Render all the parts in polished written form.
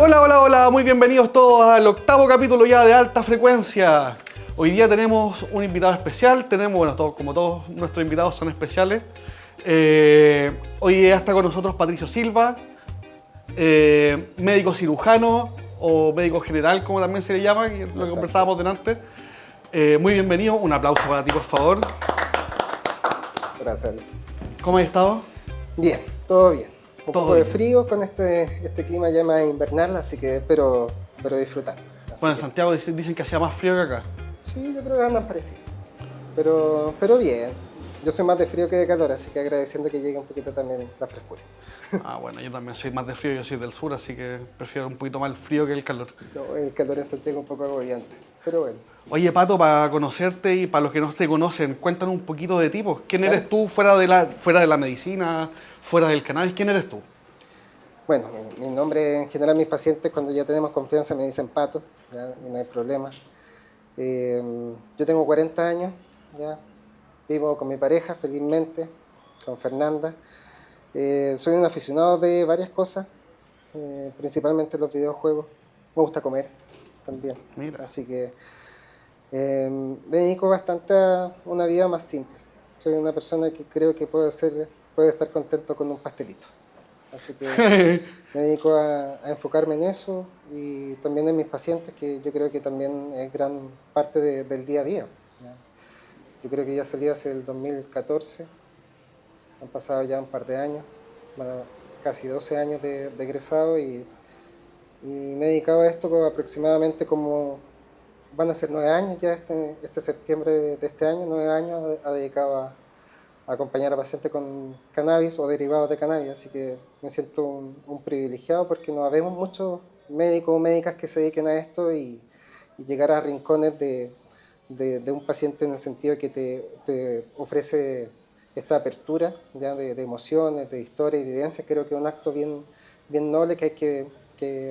Hola, hola, hola, muy bienvenidos todos al octavo capítulo ya de Alta Frecuencia. Hoy día tenemos un invitado especial, bueno, como todos nuestros invitados son especiales. Hoy día está con nosotros Patricio Silva, médico cirujano o médico general, como también se le llama, que es lo que conversábamos delante. Muy bienvenido, un aplauso para ti, por favor. Gracias. ¿Cómo has estado? Bien, todo bien. Un Todo poco de bien. frío con este clima ya más invernal, así que pero disfrutando. Bueno, en Santiago dicen que hacía más frío que acá. Sí, yo creo que andan parecidos. Pero bien. Yo soy más de frío que de calor, así que agradeciendo que llegue un poquito también la frescura. Bueno, yo también soy más de frío, yo soy del sur, así que prefiero un poquito más el frío que el calor. No, el calor en Santiago es un poco agobiante, pero bueno. Oye, Pato, para conocerte y para los que no te conocen, cuéntanos un poquito de ti, pues. ¿Quién Claro. eres tú fuera de la medicina, fuera del cannabis? ¿Quién eres tú? Bueno, mi nombre, en general mis pacientes cuando ya tenemos confianza me dicen Pato, ¿ya? Y no hay problema. Yo tengo 40 años, ya. Vivo con mi pareja felizmente, con Fernanda. Soy un aficionado de varias cosas, principalmente los videojuegos. Me gusta comer también, Mira. así que me dedico bastante a una vida más simple. Soy una persona que creo que puede estar contento con un pastelito. Así que me dedico a enfocarme en eso y también en mis pacientes, que yo creo que también es gran parte del día a día, ¿ya? Yo creo que ya salí hace el 2014, han pasado ya un par de años, bueno, casi 12 años de egresado y me he dedicado a esto aproximadamente como, van a ser 9 años ya este septiembre de este año, 9 años ha dedicado a acompañar a pacientes con cannabis o derivados de cannabis, así que me siento un privilegiado porque no vemos muchos médicos o médicas que se dediquen a esto y llegar a rincones de un paciente en el sentido de que te ofrece esta apertura ya de emociones, de historia y vivencias. Creo que es un acto bien noble que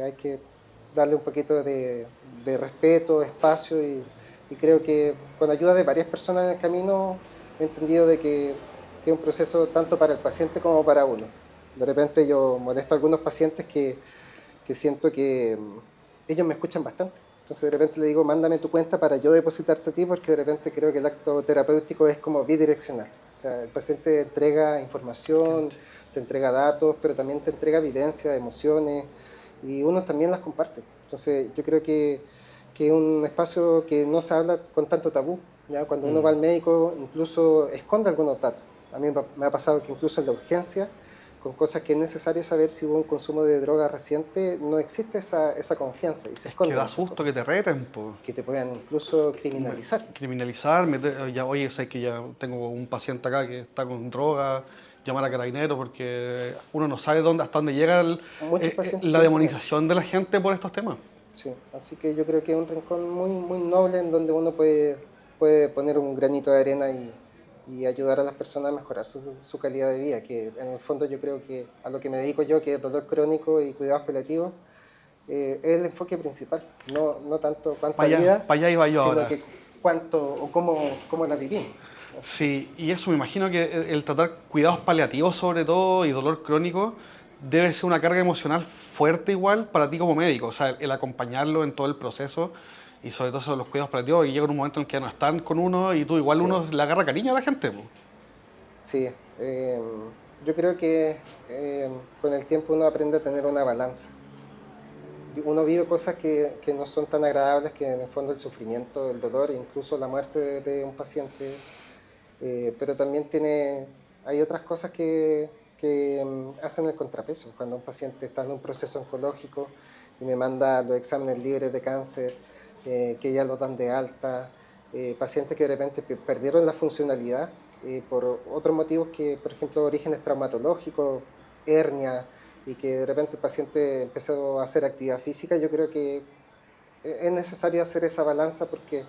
hay que darle un poquito de respeto, espacio y creo que con ayuda de varias personas en el camino he entendido de que es un proceso tanto para el paciente como para uno. De repente yo molesto a algunos pacientes que siento que ellos me escuchan bastante. Entonces de repente le digo, mándame tu cuenta para yo depositarte a ti, porque de repente creo que el acto terapéutico es como bidireccional. O sea, el paciente entrega información, te entrega datos, pero también te entrega vivencias, emociones, y uno también las comparte. Entonces yo creo que es un espacio que no se habla con tanto tabú, ¿ya? Cuando uno va al médico incluso esconde algunos datos. A mí me ha pasado que incluso en la urgencia, con cosas que es necesario saber si hubo un consumo de droga reciente, no existe esa confianza y se esconde. Que da susto cosas, que te reten, pues. que te puedan incluso criminalizar. Criminalizar, ya, oye, sé que ya tengo un paciente acá que está con droga, llamar a carabineros porque uno no sabe hasta dónde llega Muchos pacientes la piensan demonización de la gente por estos temas. Sí, así que yo creo que es un rincón muy noble en donde uno puede poner un granito de arena y ayudar a las personas a mejorar su calidad de vida, que en el fondo yo creo que a lo que me dedico yo, que es dolor crónico y cuidados paliativos, es el enfoque principal, no tanto cuánta vida, Para allá iba yo sino ahora. que cuánto o cómo la vivimos. Sí, y eso me imagino que el tratar cuidados paliativos sobre todo y dolor crónico debe ser una carga emocional fuerte igual para ti como médico, o sea, el acompañarlo en todo el proceso y sobre todo eso, los cuidados paliativos, y llega un momento en que ya no están con uno y tú igual Sí. uno le agarra cariño a la gente. Sí, yo creo que con el tiempo uno aprende a tener una balanza. Uno vive cosas que no son tan agradables, que en el fondo el sufrimiento, el dolor e incluso la muerte de un paciente, pero también hay otras cosas que hacen el contrapeso. Cuando un paciente está en un proceso oncológico y me manda los exámenes libres de cáncer, que ya los dan de alta, pacientes que de repente perdieron la funcionalidad por otros motivos que, por ejemplo, orígenes traumatológicos, hernia, y que de repente el paciente empezó a hacer actividad física. Yo creo que es necesario hacer esa balanza porque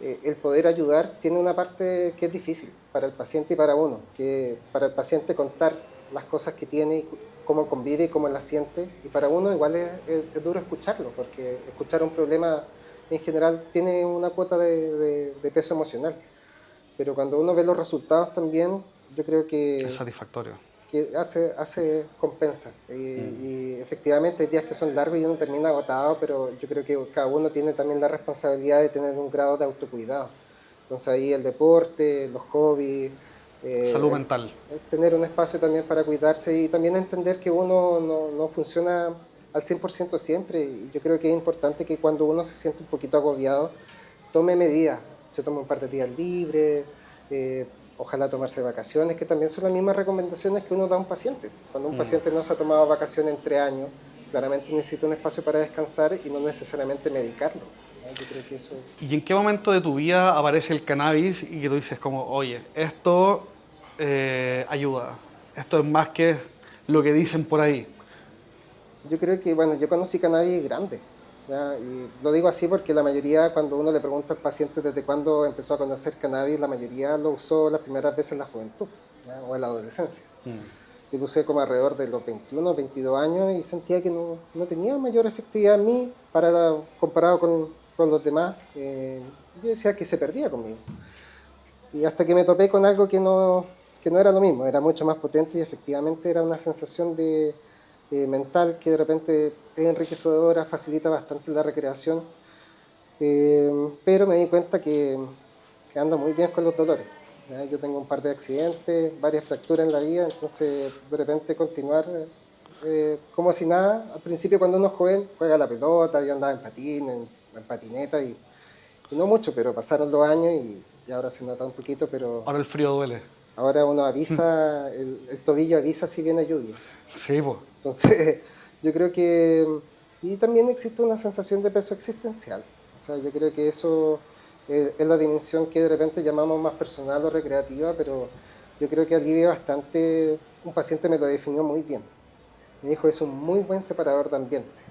el poder ayudar tiene una parte que es difícil para el paciente y para uno, que para el paciente contar las cosas que tiene, y cómo convive y cómo las siente, y para uno igual es duro escucharlo, porque escuchar un problema en general tiene una cuota de peso emocional, pero cuando uno ve los resultados también, yo creo Es que satisfactorio. que compensa. Y efectivamente hay días que son largos y uno termina agotado, pero yo creo que cada uno tiene también la responsabilidad de tener un grado de autocuidado. Entonces ahí el deporte, los hobbies, Salud mental. el tener un espacio también para cuidarse y también entender que uno no funciona al 100% siempre. Y yo creo que es importante que cuando uno se siente un poquito agobiado, tome medidas, se tome un par de días libres, eh, ojalá tomarse vacaciones, que también son las mismas recomendaciones que uno da a un paciente. Cuando un paciente no se ha tomado vacaciones en 3 años, claramente necesita un espacio para descansar y no necesariamente medicarlo. ¿No? Yo creo que eso... ¿Y en qué momento de tu vida aparece el cannabis y que tú dices como, oye, esto ayuda, esto es más que lo que dicen por ahí? Yo creo que, bueno, yo conocí cannabis grande, ¿ya? Y lo digo así porque la mayoría, cuando uno le pregunta al paciente desde cuándo empezó a conocer cannabis, la mayoría lo usó las primeras veces en la juventud, ¿ya? O en la adolescencia. Yo lo usé como alrededor de los 21, 22 años y sentía que no tenía mayor efectividad en mí comparado con los demás. Y yo decía que se perdía conmigo. Y hasta que me topé con algo que no era lo mismo, era mucho más potente y efectivamente era una sensación mental que de repente es enriquecedora, facilita bastante la recreación, pero me di cuenta que anda muy bien con los dolores. ¿Ya? Yo tengo un par de accidentes, varias fracturas en la vida, entonces de repente continuar como si nada. Al principio cuando uno es joven juega a la pelota, yo andaba en patín, en patineta y no mucho, pero pasaron los años y ahora se nota un poquito, pero Ahora el frío duele. ahora uno avisa, el tobillo avisa si viene lluvia. Sí, pues. Entonces, yo creo que... Y también existe una sensación de peso existencial. O sea, yo creo que eso es la dimensión que de repente llamamos más personal o recreativa, pero yo creo que alivia bastante. Un paciente me lo definió muy bien. Me dijo, es un muy buen separador de ambiente.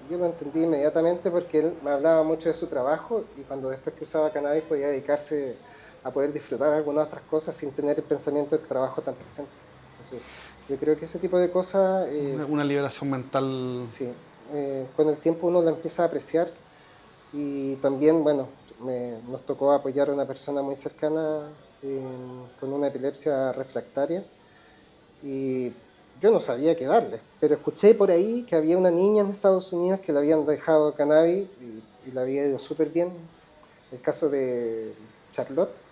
Yo lo entendí inmediatamente porque él me hablaba mucho de su trabajo y cuando después que usaba cannabis podía dedicarse a poder disfrutar algunas otras cosas sin tener el pensamiento del trabajo tan presente. Entonces, yo creo que ese tipo de cosas, Una liberación mental. sí, con el tiempo uno la empieza a apreciar y también, bueno, nos tocó apoyar a una persona muy cercana con una epilepsia refractaria y yo no sabía qué darle, pero escuché por ahí que había una niña en Estados Unidos que le habían dejado cannabis y le había ido súper bien. El caso de Charlotte,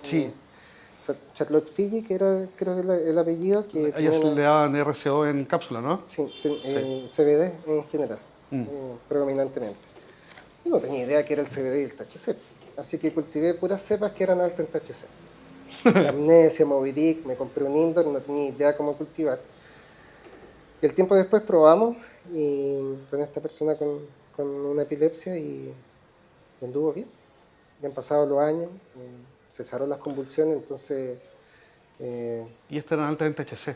Sí, eh, Charlotte Figi, que era creo que el apellido, que a tenía ellas una, le daban RCO en cápsula, ¿no? sí, Sí. CBD en general, Mm. predominantemente. Yo no tenía idea que era el CBD y el THC, así que cultivé puras cepas que eran altas en THC. Amnesia, Moby Dick, me compré un indoor, no tenía idea cómo cultivar. Y el tiempo después probamos con esta persona con una epilepsia y anduvo bien. Ya han pasado los años, cesaron las convulsiones, entonces, eh, Y esta eran altas en THC.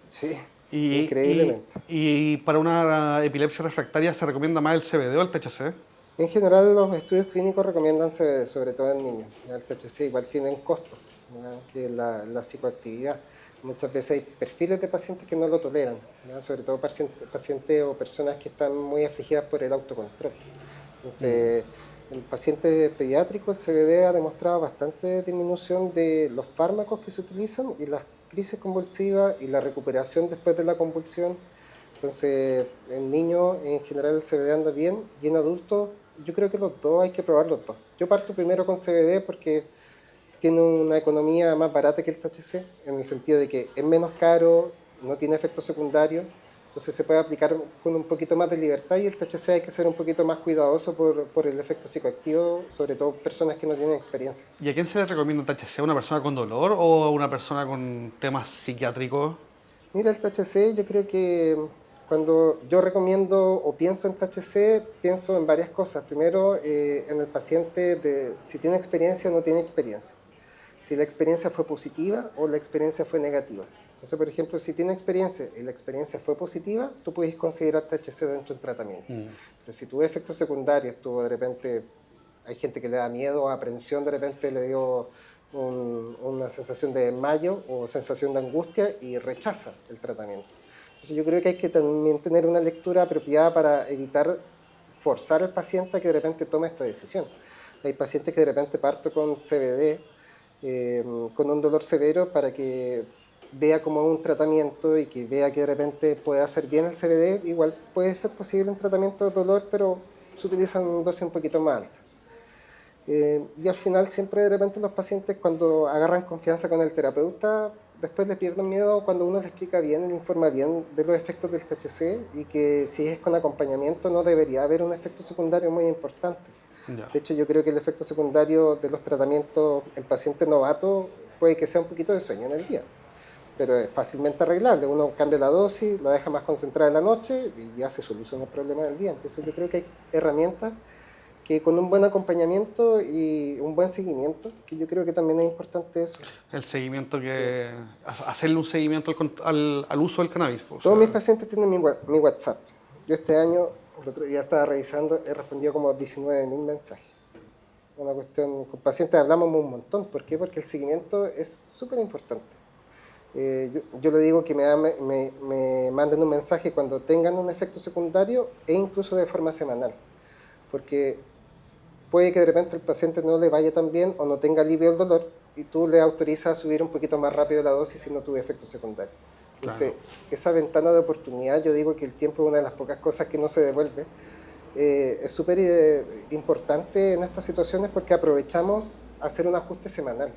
sí, Y, y, increíblemente. y para una epilepsia refractaria se recomienda más el CBD o el THC. En general, los estudios clínicos recomiendan CBD, sobre todo en niños. ¿Ya? El THC igual tiene un costo, ¿ya? Que es la psicoactividad. Muchas veces hay perfiles de pacientes que no lo toleran, ¿ya? Sobre todo pacientes o personas que están muy afligidas por el autocontrol. Entonces, en pacientes pediátricos el CBD ha demostrado bastante disminución de los fármacos que se utilizan y las crisis convulsivas y la recuperación después de la convulsión. Entonces, en niños en general el CBD anda bien y en adultos yo creo que los dos hay que probar los dos. Yo parto primero con CBD porque tiene una economía más barata que el THC, en el sentido de que es menos caro, no tiene efectos secundarios, entonces se puede aplicar con un poquito más de libertad y el THC hay que ser un poquito más cuidadoso por el efecto psicoactivo, sobre todo personas que no tienen experiencia. ¿Y a quién se le recomienda el THC? ¿A una persona con dolor o a una persona con temas psiquiátricos? Mira, el THC yo creo que cuando yo recomiendo o pienso en THC, pienso en varias cosas. Primero, en el paciente de si tiene experiencia o no tiene experiencia. Si la experiencia fue positiva o la experiencia fue negativa. Entonces, por ejemplo, si tiene experiencia y la experiencia fue positiva, tú puedes considerar THC dentro del tratamiento. Pero si tuvo efectos secundarios, tuvo de repente, hay gente que le da miedo o aprensión, de repente le dio una sensación de desmayo o sensación de angustia y rechaza el tratamiento. Entonces yo creo que hay que también tener una lectura apropiada para evitar forzar al paciente a que de repente tome esta decisión. Hay pacientes que de repente parto con CBD, con un dolor severo para que vea como un tratamiento y que vea que de repente puede hacer bien el CBD, igual puede ser posible un tratamiento de dolor, pero se utilizan dosis un poquito más altas. Y al final siempre de repente los pacientes cuando agarran confianza con el terapeuta, después le pierden miedo cuando uno le explica bien, le informa bien de los efectos del THC y que si es con acompañamiento no debería haber un efecto secundario muy importante. Ya. De hecho, yo creo que el efecto secundario de los tratamientos en pacientes novatos puede que sea un poquito de sueño en el día, pero es fácilmente arreglable. Uno cambia la dosis, la deja más concentrada en la noche y ya se soluciona el problema del día. Entonces yo creo que hay herramientas que con un buen acompañamiento y un buen seguimiento, que yo creo que también es importante eso. El seguimiento Sí. hacerle un seguimiento al uso del cannabis. O Todos mis sea, pacientes tienen mi WhatsApp. Yo este año, el otro día estaba revisando, he respondido como 19.000 mensajes. Una cuestión, con pacientes hablamos un montón. ¿Por qué? Porque el seguimiento es súper importante. Yo le digo que me manden un mensaje cuando tengan un efecto secundario e incluso de forma semanal. Porque puede que de repente el paciente no le vaya tan bien o no tenga alivio del dolor y tú le autorizas a subir un poquito más rápido la dosis si no tuve efecto secundario. Entonces, claro. esa ventana de oportunidad, yo digo que el tiempo es una de las pocas cosas que no se devuelve. Es súper importante en estas situaciones porque aprovechamos hacer un ajuste semanal.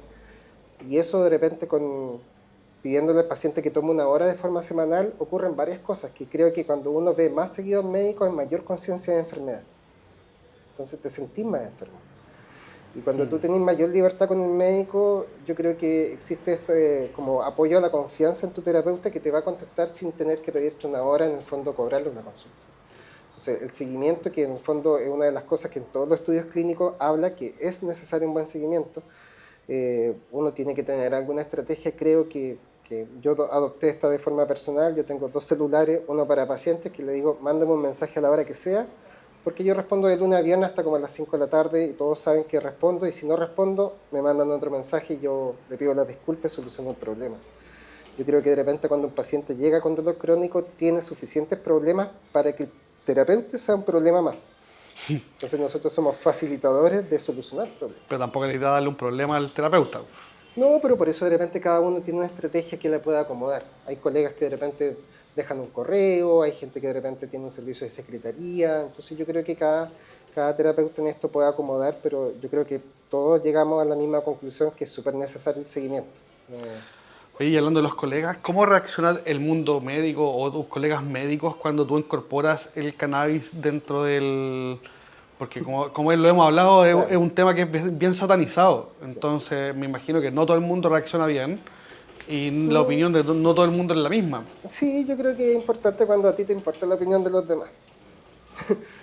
Y eso de repente pidiéndole al paciente que tome una hora de forma semanal, ocurren varias cosas, que creo que cuando uno ve más seguido al médico hay mayor conciencia de enfermedad. Entonces te sentís más enfermo. Y cuando tú tenés mayor libertad con el médico, yo creo que existe este como apoyo a la confianza en tu terapeuta que te va a contestar sin tener que pedirte una hora, en el fondo cobrarle una consulta. Entonces el seguimiento, que en el fondo es una de las cosas que en todos los estudios clínicos habla que es necesario un buen seguimiento, uno tiene que tener alguna estrategia. Creo que yo adopté esta de forma personal. Yo tengo 2 celulares, uno para pacientes que le digo, mándame un mensaje a la hora que sea, porque yo respondo de lunes a viernes hasta como a las 5 de la tarde y todos saben que respondo, y si no respondo me mandan otro mensaje y yo le pido las disculpas y soluciono el problema. Yo creo que de repente cuando un paciente llega con dolor crónico tiene suficientes problemas para que el terapeuta sea un problema más. Entonces nosotros somos facilitadores de solucionar problemas. Pero tampoco le da darle un problema al terapeuta. No, pero por eso de repente cada uno tiene una estrategia que le pueda acomodar. Hay colegas que de repente dejan un correo, hay gente que de repente tiene un servicio de secretaría. Entonces yo creo que cada terapeuta en esto puede acomodar, pero yo creo que todos llegamos a la misma conclusión, que es súper necesario el seguimiento. Oye, y hablando de los colegas, ¿cómo reacciona el mundo médico o tus colegas médicos cuando tú incorporas el cannabis dentro del... Porque como lo hemos hablado, es Claro, un tema que es bien satanizado. sí. Entonces me imagino que no todo el mundo reacciona bien y la No, opinión de no todo el mundo es la misma. sí, yo creo que es importante cuando a ti te importa la opinión de los demás.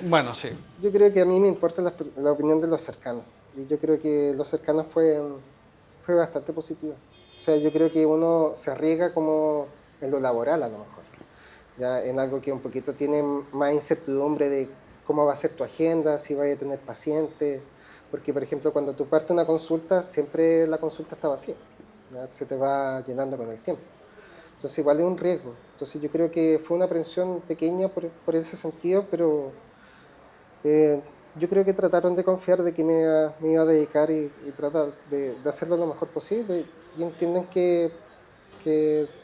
Bueno, sí. Yo creo que a mí me importa la opinión de los cercanos. Y yo creo que los cercanos fue bastante positiva. O sea, yo creo que uno se arriesga como en lo laboral a lo mejor. Ya en algo que un poquito tiene más incertidumbre de cómo va a ser tu agenda, si vaya a tener pacientes. Porque, por ejemplo, cuando tú partes una consulta, siempre la consulta está vacía. ¿Ya? Se te va llenando con el tiempo. Entonces igual es un riesgo. Entonces yo creo que fue una aprensión pequeña por ese sentido, pero yo creo que trataron de confiar de que me iba a dedicar y tratar de hacerlo lo mejor posible, y entienden que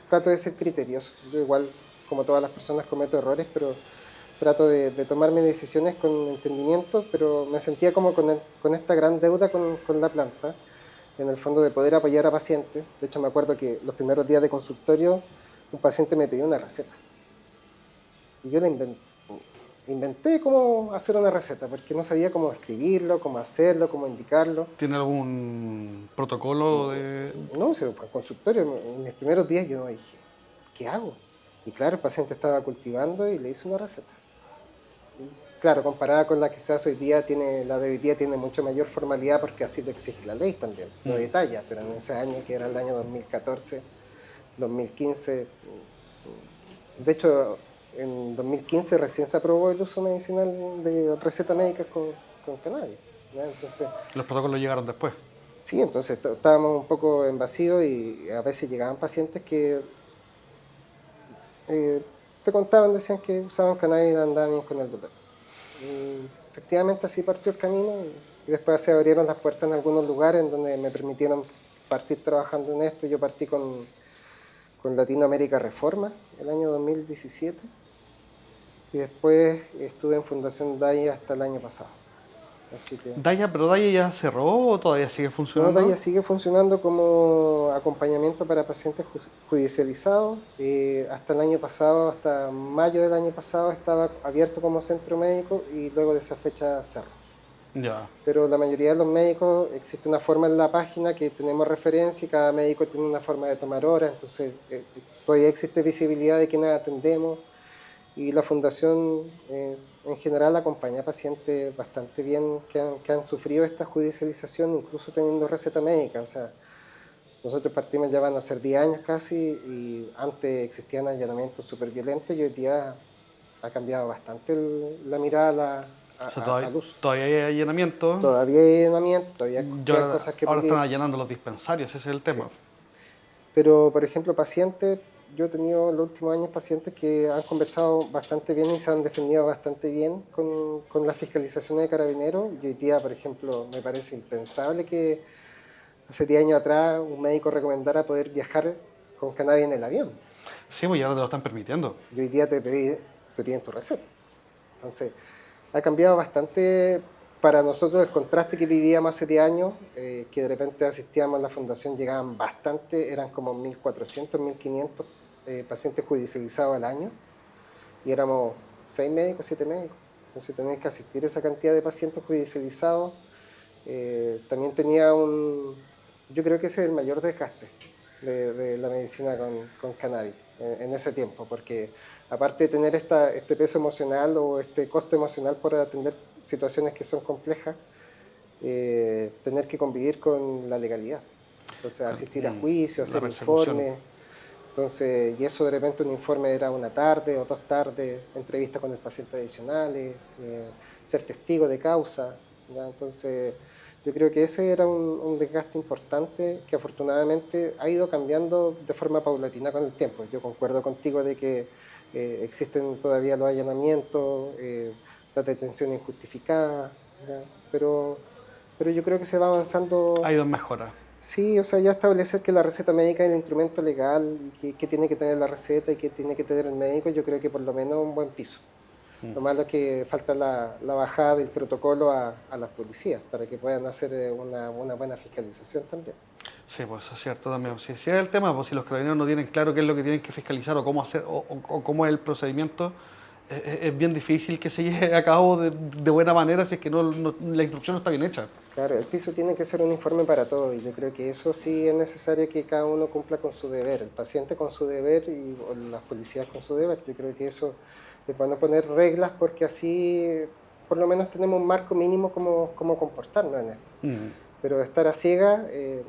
trato de ser criterioso. Yo igual, como todas las personas, cometo errores, pero trato de tomar mis decisiones con entendimiento, pero me sentía como con esta gran deuda con la planta, en el fondo de poder apoyar a pacientes. De hecho, me acuerdo que los primeros días de consultorio un paciente me pidió una receta y yo la inventé cómo hacer una receta, porque no sabía cómo escribirlo, cómo hacerlo, cómo indicarlo. ¿Tiene algún protocolo de...? No, se fue al consultorio. En mis primeros días yo dije, ¿qué hago? Y claro, el paciente estaba cultivando y le hice una receta. Y claro, comparada con la que se hace hoy día, la de hoy día tiene mucho mayor formalidad porque así lo exige la ley también, lo detalla, pero en ese año, que era el año 2014, 2015, de hecho, en 2015 recién se aprobó el uso medicinal de receta médica con cannabis, ¿ya? Entonces, Los protocolos llegaron después. sí, entonces estábamos un poco en vacío y a veces llegaban pacientes que te contaban, decían que usaban cannabis y andaban bien con el dolor. Y efectivamente así partió el camino, y después se abrieron las puertas en algunos lugares en donde me permitieron partir trabajando en esto. Yo partí con con Latinoamérica Reforma el año 2017 y después estuve en Fundación Daya hasta el año pasado. Así que, ¿Pero Daya ya cerró o todavía sigue no, funcionando? Daya sigue funcionando como acompañamiento para pacientes judicializados. Hasta el año pasado, hasta mayo del año pasado, estaba abierto como centro médico y luego de esa fecha cerró. Ya. Pero la mayoría de los médicos, existe una forma en la página que tenemos referencia y cada médico tiene una forma de tomar horas, entonces todavía existe visibilidad de quiénes atendemos y la fundación en general acompaña a pacientes bastante bien que han sufrido esta judicialización, incluso teniendo receta médica. O sea, nosotros partimos, ya van a ser 10 años casi, y antes existían allanamientos súper violentos y hoy día ha cambiado bastante la mirada O sea, al uso. todavía hay allanamiento. Todavía hay allanamiento, todavía quedan cosas que Ahora pulir. están allanando los dispensarios, ese es el Sí. tema. Pero, por ejemplo, pacientes, yo he tenido en los últimos años pacientes que han conversado bastante bien y se han defendido bastante bien con las fiscalizaciones de carabineros. Y hoy día, por ejemplo, me parece impensable que hace 10 años atrás un médico recomendara poder viajar con cannabis en el avión. Sí, pues ya ahora te lo están permitiendo. Y hoy día te piden tu receta. Entonces, ha cambiado bastante para nosotros el contraste que vivíamos hace 10 años, que de repente asistíamos a la fundación, llegaban bastante, eran como 1.400, 1.500 pacientes judicializados al año, y éramos 6 médicos, 7 médicos. Entonces tenías que asistir a esa cantidad de pacientes judicializados. También yo creo que ese es el mayor desgaste de la medicina con cannabis en ese tiempo, porque aparte de tener este peso emocional o este costo emocional por atender situaciones que son complejas, tener que convivir con la legalidad. Entonces, asistir a juicios, hacer informes. Entonces, y eso de repente un informe era una tarde o 2 tardes, entrevistas con el paciente adicionales, ser testigo de causa, ¿ya? Entonces, yo creo que ese era un desgaste importante que afortunadamente ha ido cambiando de forma paulatina con el tiempo. Yo concuerdo contigo de que existen todavía los allanamientos, la detención injustificada, ¿ya? Pero yo creo que se va avanzando. Ha ido en mejora. Sí, o sea, ya establecer que la receta médica es el instrumento legal y que tiene que tener la receta y que tiene que tener el médico, yo creo que por lo menos un buen piso. Lo malo es que falta la bajada del protocolo a las policías para que puedan hacer una buena fiscalización también. Sí, pues eso es cierto también. Si es el tema, pues si los carabineros no tienen claro qué es lo que tienen que fiscalizar o cómo hacer o cómo es el procedimiento, es bien difícil que se lleve a cabo de buena manera si es que la instrucción no está bien hecha. Claro, el piso tiene que ser uniforme para todos y yo creo que eso sí es necesario que cada uno cumpla con su deber, el paciente con su deber y las policías con su deber. Yo creo que eso es bueno poner reglas porque así por lo menos tenemos un marco mínimo como comportarnos en esto. Pero estar a ciegas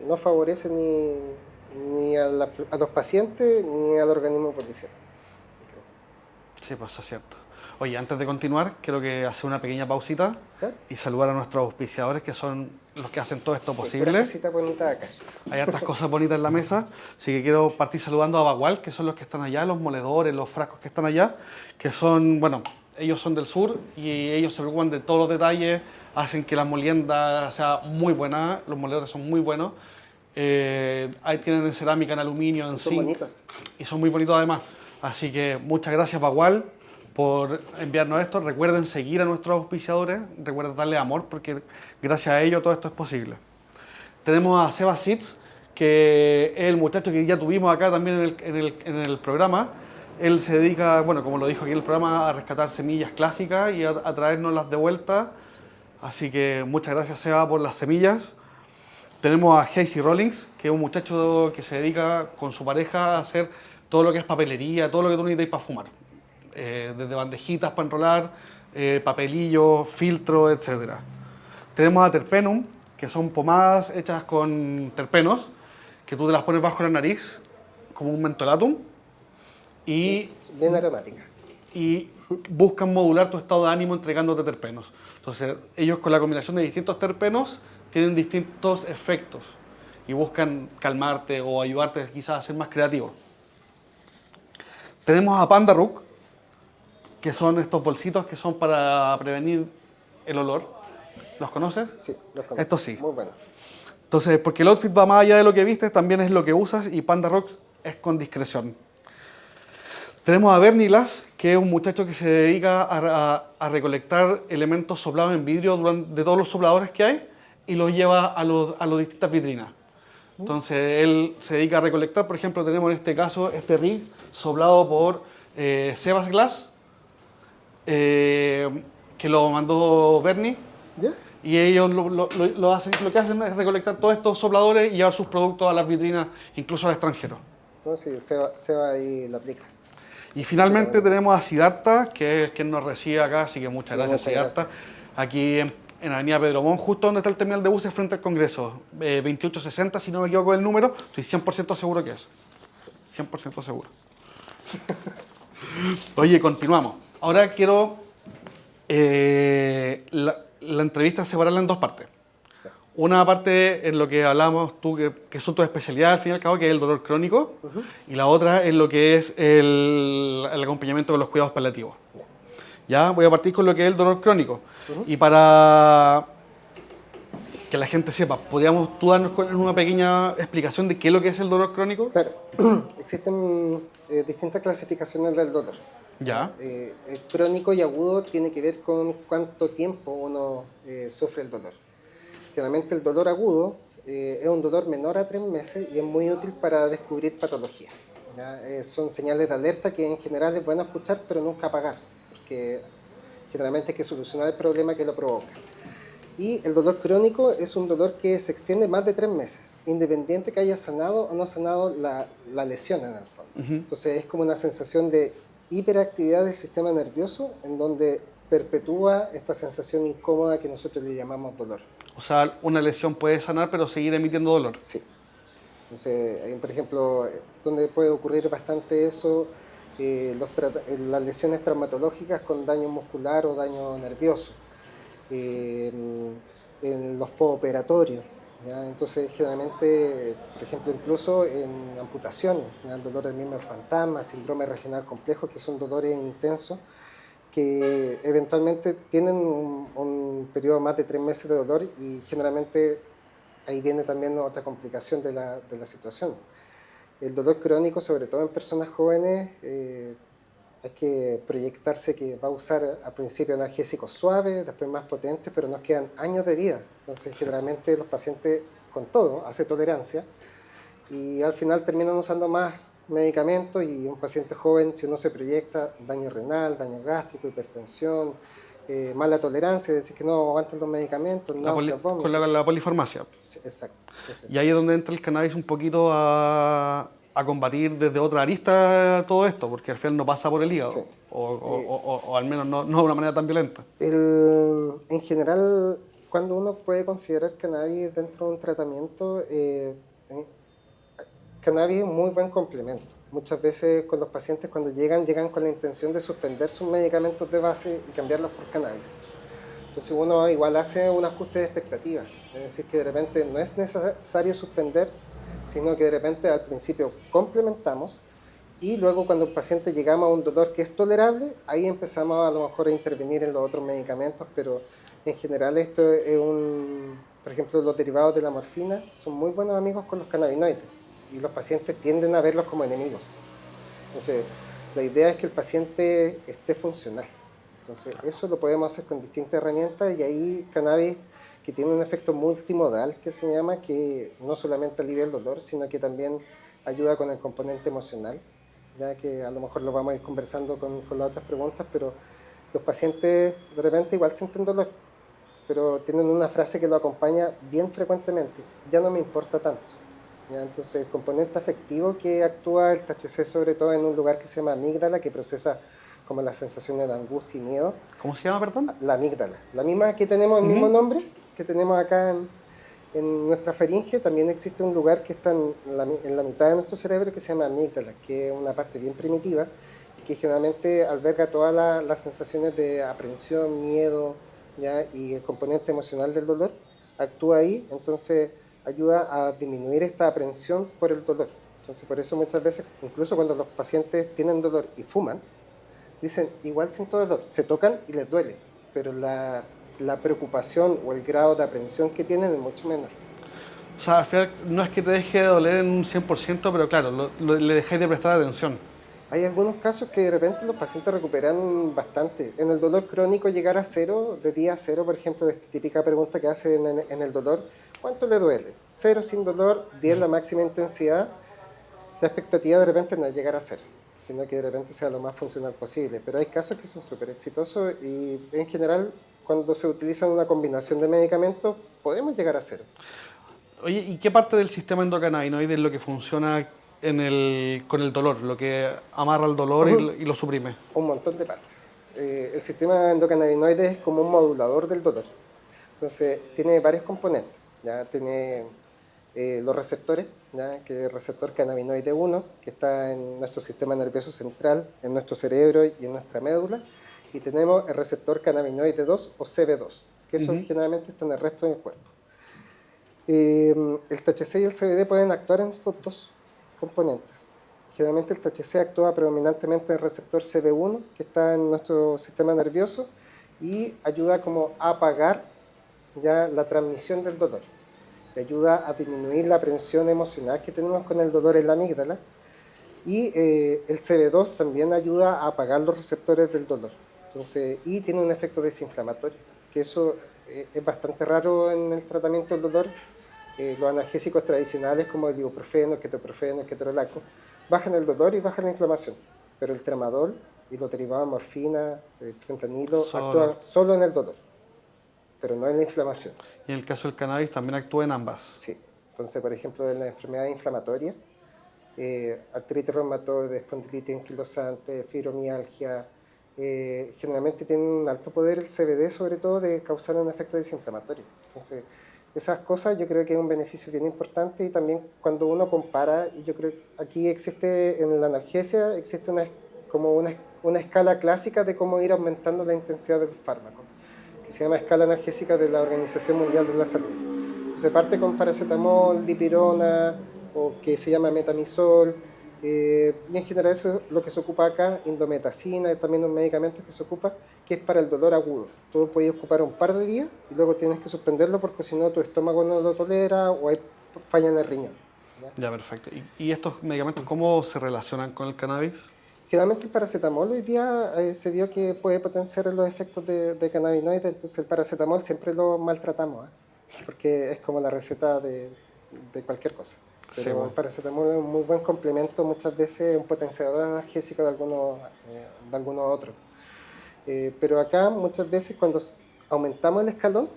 no favorece ni a los pacientes ni al organismo policial. Sí, pues eso es cierto. Oye, antes de continuar, quiero que hacer una pequeña pausita y saludar a nuestros auspiciadores, que son los que hacen todo esto posible. Hay cositas bonitas acá. Hay hartas cosas bonitas en la mesa, así que quiero partir saludando a Bagual, que son los que están allá, los moledores, los frascos que están allá, que son, bueno, ellos son del sur y ellos se preocupan de todos los detalles, hacen que la molienda sea muy buena, los moledores son muy buenos. Ahí tienen en cerámica, en aluminio, en zinc. Son bonitos. Y son muy bonitos además. Así que muchas gracias, Bagual, por enviarnos esto. Recuerden seguir a nuestros auspiciadores, recuerden darle amor porque gracias a ellos todo esto es posible. Tenemos a Seba Seeds, que es el muchacho que ya tuvimos acá también en el programa. Él se dedica, bueno, como lo dijo aquí en el programa, a rescatar semillas clásicas y a traérnoslas de vuelta. Así que muchas gracias, Seba, por las semillas. Tenemos a Hazy Rollings, que es un muchacho que se dedica con su pareja a hacer todo lo que es papelería, todo lo que tú necesitas para fumar. Desde bandejitas para enrolar, papelillos, filtros, etc. Tenemos a Terpenum, que son pomadas hechas con terpenos, que tú te las pones bajo la nariz, como un mentolatum. Y sí, bien aromática. Y buscan modular tu estado de ánimo entregándote terpenos. Entonces, ellos con la combinación de distintos terpenos tienen distintos efectos y buscan calmarte o ayudarte quizás a ser más creativo. Tenemos a Panda Rook, que son estos bolsitos que son para prevenir el olor. ¿Los conoces? Sí, los conozco. Estos sí. Muy bueno. Entonces, porque el outfit va más allá de lo que vistes, también es lo que usas, y Panda Rock es con discreción. Tenemos a Bernie Glass, que es un muchacho que se dedica a recolectar elementos soplados en vidrio de todos los sopladores que hay y los lleva a las distintas vitrinas. Entonces él se dedica a recolectar, por ejemplo, tenemos en este caso este rig soplado por Sebas Glass, que lo mandó Bernie. ¿Ya? Y ellos lo que hacen es recolectar todos estos sopladores y llevar sus productos a las vitrinas, incluso al extranjero. No, sí, Seba ahí lo aplica. Y finalmente tenemos a Siddhartha, que es quien nos recibe acá, así que muchas gracias, Siddhartha. Aquí en Avenida Pedro Montt, justo donde está el terminal de buses frente al Congreso. 2860, si no me equivoco el número, estoy 100% seguro que es. 100% seguro. Oye, continuamos. Ahora quiero la entrevista separarla en dos partes. Una parte en lo que hablamos tú, que son tus especialidades al fin y al cabo, que es el dolor crónico, y la otra en lo que es el acompañamiento con los cuidados paliativos. Ya, voy a partir con lo que es el dolor crónico. Y para que la gente sepa, ¿podríamos tú darnos una pequeña explicación de qué es lo que es el dolor crónico? Claro, existen distintas clasificaciones del dolor. Ya. El crónico y agudo tiene que ver con cuánto tiempo uno sufre el dolor. Generalmente el dolor agudo es un dolor menor a 3 meses y es muy útil para descubrir patologías. Son señales de alerta que en general es bueno escuchar, pero nunca apagar, porque generalmente hay que solucionar el problema que lo provoca. Y el dolor crónico es un dolor que se extiende más de 3 meses, independiente que haya sanado o no sanado la lesión en el fondo. Entonces es como una sensación de hiperactividad del sistema nervioso en donde perpetúa esta sensación incómoda que nosotros le llamamos dolor. O sea, una lesión puede sanar pero seguir emitiendo dolor. Sí. Entonces, por ejemplo, donde puede ocurrir bastante eso, las lesiones traumatológicas con daño muscular o daño nervioso, en los postoperatorios. Entonces, generalmente, por ejemplo, incluso en amputaciones, el dolor del miembro fantasma, síndrome regional complejo, que son dolores intensos, que eventualmente tienen un periodo más de 3 meses de dolor y generalmente ahí viene también otra complicación de la situación. El dolor crónico, sobre todo en personas jóvenes, hay que proyectarse que va a usar al principio analgésicos suaves, después más potentes, pero nos quedan años de vida. Entonces generalmente los pacientes con todo hacen tolerancia y al final terminan usando más medicamentos y un paciente joven, si uno se proyecta, daño renal, daño gástrico, hipertensión, mala tolerancia, es decir, que no aguantan los medicamentos, náuseas, vómitos. Con la polifarmacia. Sí, exacto. Entonces, Y ahí es donde entra el cannabis un poquito a combatir desde otra arista todo esto, porque al final no pasa por el hígado, sí. o al menos no de una manera tan violenta. En general, cuando uno puede considerar cannabis dentro de un tratamiento, cannabis es un muy buen complemento. Muchas veces con los pacientes cuando llegan con la intención de suspender sus medicamentos de base y cambiarlos por cannabis. Entonces uno igual hace un ajuste de expectativas, es decir, que de repente no es necesario suspender, sino que de repente al principio complementamos y luego cuando el paciente llegamos a un dolor que es tolerable, ahí empezamos a lo mejor a intervenir en los otros medicamentos, pero en general esto es por ejemplo, los derivados de la morfina son muy buenos amigos con los cannabinoides y los pacientes tienden a verlos como enemigos. Entonces, la idea es que el paciente esté funcional. Entonces, eso lo podemos hacer con distintas herramientas y ahí cannabis, que tiene un efecto multimodal que se llama, que no solamente alivia el dolor, sino que también ayuda con el componente emocional, ya que a lo mejor lo vamos a ir conversando con las otras preguntas, pero los pacientes de repente igual sienten dolor, pero tienen una frase que lo acompaña bien frecuentemente: ya no me importa tanto. Entonces el componente afectivo que actúa el THC sobre todo en un lugar que se llama amígdala, que procesa como las sensaciones de angustia y miedo. ¿Cómo se llama, perdón? La amígdala, la misma que tenemos, el mismo nombre que tenemos acá en nuestra faringe. También existe un lugar que está en la mitad de nuestro cerebro que se llama amígdala, que es una parte bien primitiva y que generalmente alberga todas las sensaciones de aprensión, miedo, ¿ya? Y el componente emocional del dolor actúa ahí, entonces ayuda a disminuir esta aprensión por el dolor. Entonces por eso muchas veces, incluso cuando los pacientes tienen dolor y fuman, dicen igual siento dolor, se tocan y les duele, pero la preocupación o el grado de aprensión que tienen es mucho menor. O sea, al final no es que te deje de doler en un 100%, pero claro, le dejáis de prestar atención. Hay algunos casos que de repente los pacientes recuperan bastante. En el dolor crónico llegar a cero, de día cero, por ejemplo, esta típica pregunta que hacen en el dolor, ¿cuánto le duele? Cero sin dolor, 10 la máxima intensidad. La expectativa de repente no es llegar a cero, sino que de repente sea lo más funcional posible. Pero hay casos que son súper exitosos y en general cuando se utiliza una combinación de medicamentos podemos llegar a cero. Oye, ¿y qué parte del sistema endocannabinoide es lo que funciona con el dolor, lo que amarra el dolor y lo suprime? Un montón de partes. El sistema endocannabinoide es como un modulador del dolor. Entonces, tiene varios componentes. ¿Ya? Tiene los receptores, ¿ya? Que es el receptor cannabinoide 1, que está en nuestro sistema nervioso central, en nuestro cerebro y en nuestra médula. Y tenemos el receptor cannabinoide 2 o CB2, que eso generalmente está en el resto del cuerpo. El THC y el CBD pueden actuar en estos dos componentes. Generalmente el THC actúa predominantemente en el receptor CB1, que está en nuestro sistema nervioso, y ayuda como a apagar ya la transmisión del dolor. Le ayuda a disminuir la presión emocional que tenemos con el dolor en la amígdala. Y el CB2 también ayuda a apagar los receptores del dolor. Entonces, y tiene un efecto desinflamatorio, que eso es bastante raro en el tratamiento del dolor. Los analgésicos tradicionales como el ibuprofeno, el ketoprofeno, el ketorolaco, bajan el dolor y bajan la inflamación, pero el tramadol y los derivados de morfina, el fentanilo, actúan solo en el dolor, pero no en la inflamación. Y en el caso del cannabis también actúa en ambas. Sí, entonces por ejemplo en la enfermedad inflamatoria, artritis reumatoide, espondilitis anquilosante, fibromialgia, generalmente tienen un alto poder el CBD sobre todo de causar un efecto desinflamatorio. Entonces esas cosas yo creo que es un beneficio bien importante y también cuando uno compara, y yo creo que aquí existe en la analgesia, existe como una escala clásica de cómo ir aumentando la intensidad del fármaco, que se llama escala analgésica de la Organización Mundial de la Salud. Entonces parte con paracetamol, dipirona, o que se llama metamizol, y en general eso es lo que se ocupa acá, indometacina, es también un medicamento que se ocupa, que es para el dolor agudo. Tú puedes ocupar un par de días y luego tienes que suspenderlo porque si no tu estómago no lo tolera o hay falla en el riñón. Ya, perfecto. ¿Y estos medicamentos cómo se relacionan con el cannabis? Generalmente el paracetamol hoy día se vio que puede potenciar los efectos de cannabinoides, entonces el paracetamol siempre lo maltratamos, porque es como la receta de cualquier cosa. Pero sí, bueno, el paracetamol es un muy buen complemento, muchas veces un potenciador analgésico de algunos otros. Pero acá muchas veces cuando aumentamos el escalón,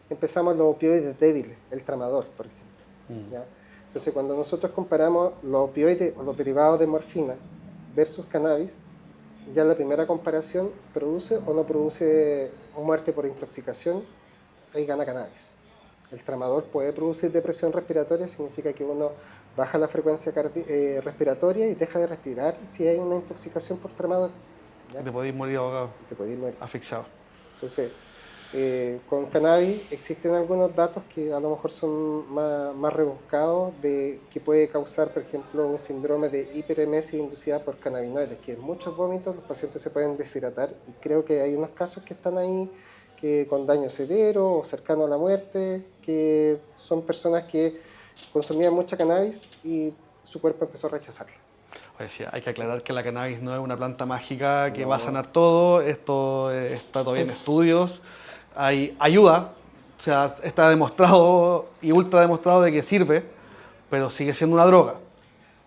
empezamos los opioides débiles, el tramador, por ejemplo. ¿Ya? Entonces cuando nosotros comparamos los opioides o los derivados de morfina versus cannabis, ya la primera comparación produce o no produce muerte por intoxicación, ahí gana cannabis. El tramador puede producir depresión respiratoria, significa que uno baja la frecuencia respiratoria y deja de respirar si hay una intoxicación por tramador. ¿Ya? Te podéis morir ahogado. Te podéis morir. Asfixiado. Entonces, con cannabis existen algunos datos que a lo mejor son más rebuscados, que puede causar, por ejemplo, un síndrome de hiperemesis inducida por cannabinoides, que en muchos vómitos los pacientes se pueden deshidratar y creo que hay unos casos que están ahí que con daño severo o cercano a la muerte, que son personas que consumían mucha cannabis y su cuerpo empezó a rechazarla. Oye, sí, hay que aclarar que la cannabis no es una planta mágica que va a sanar todo, esto está todavía en estudios, hay ayuda, o sea, está demostrado y ultra demostrado de que sirve, pero sigue siendo una droga.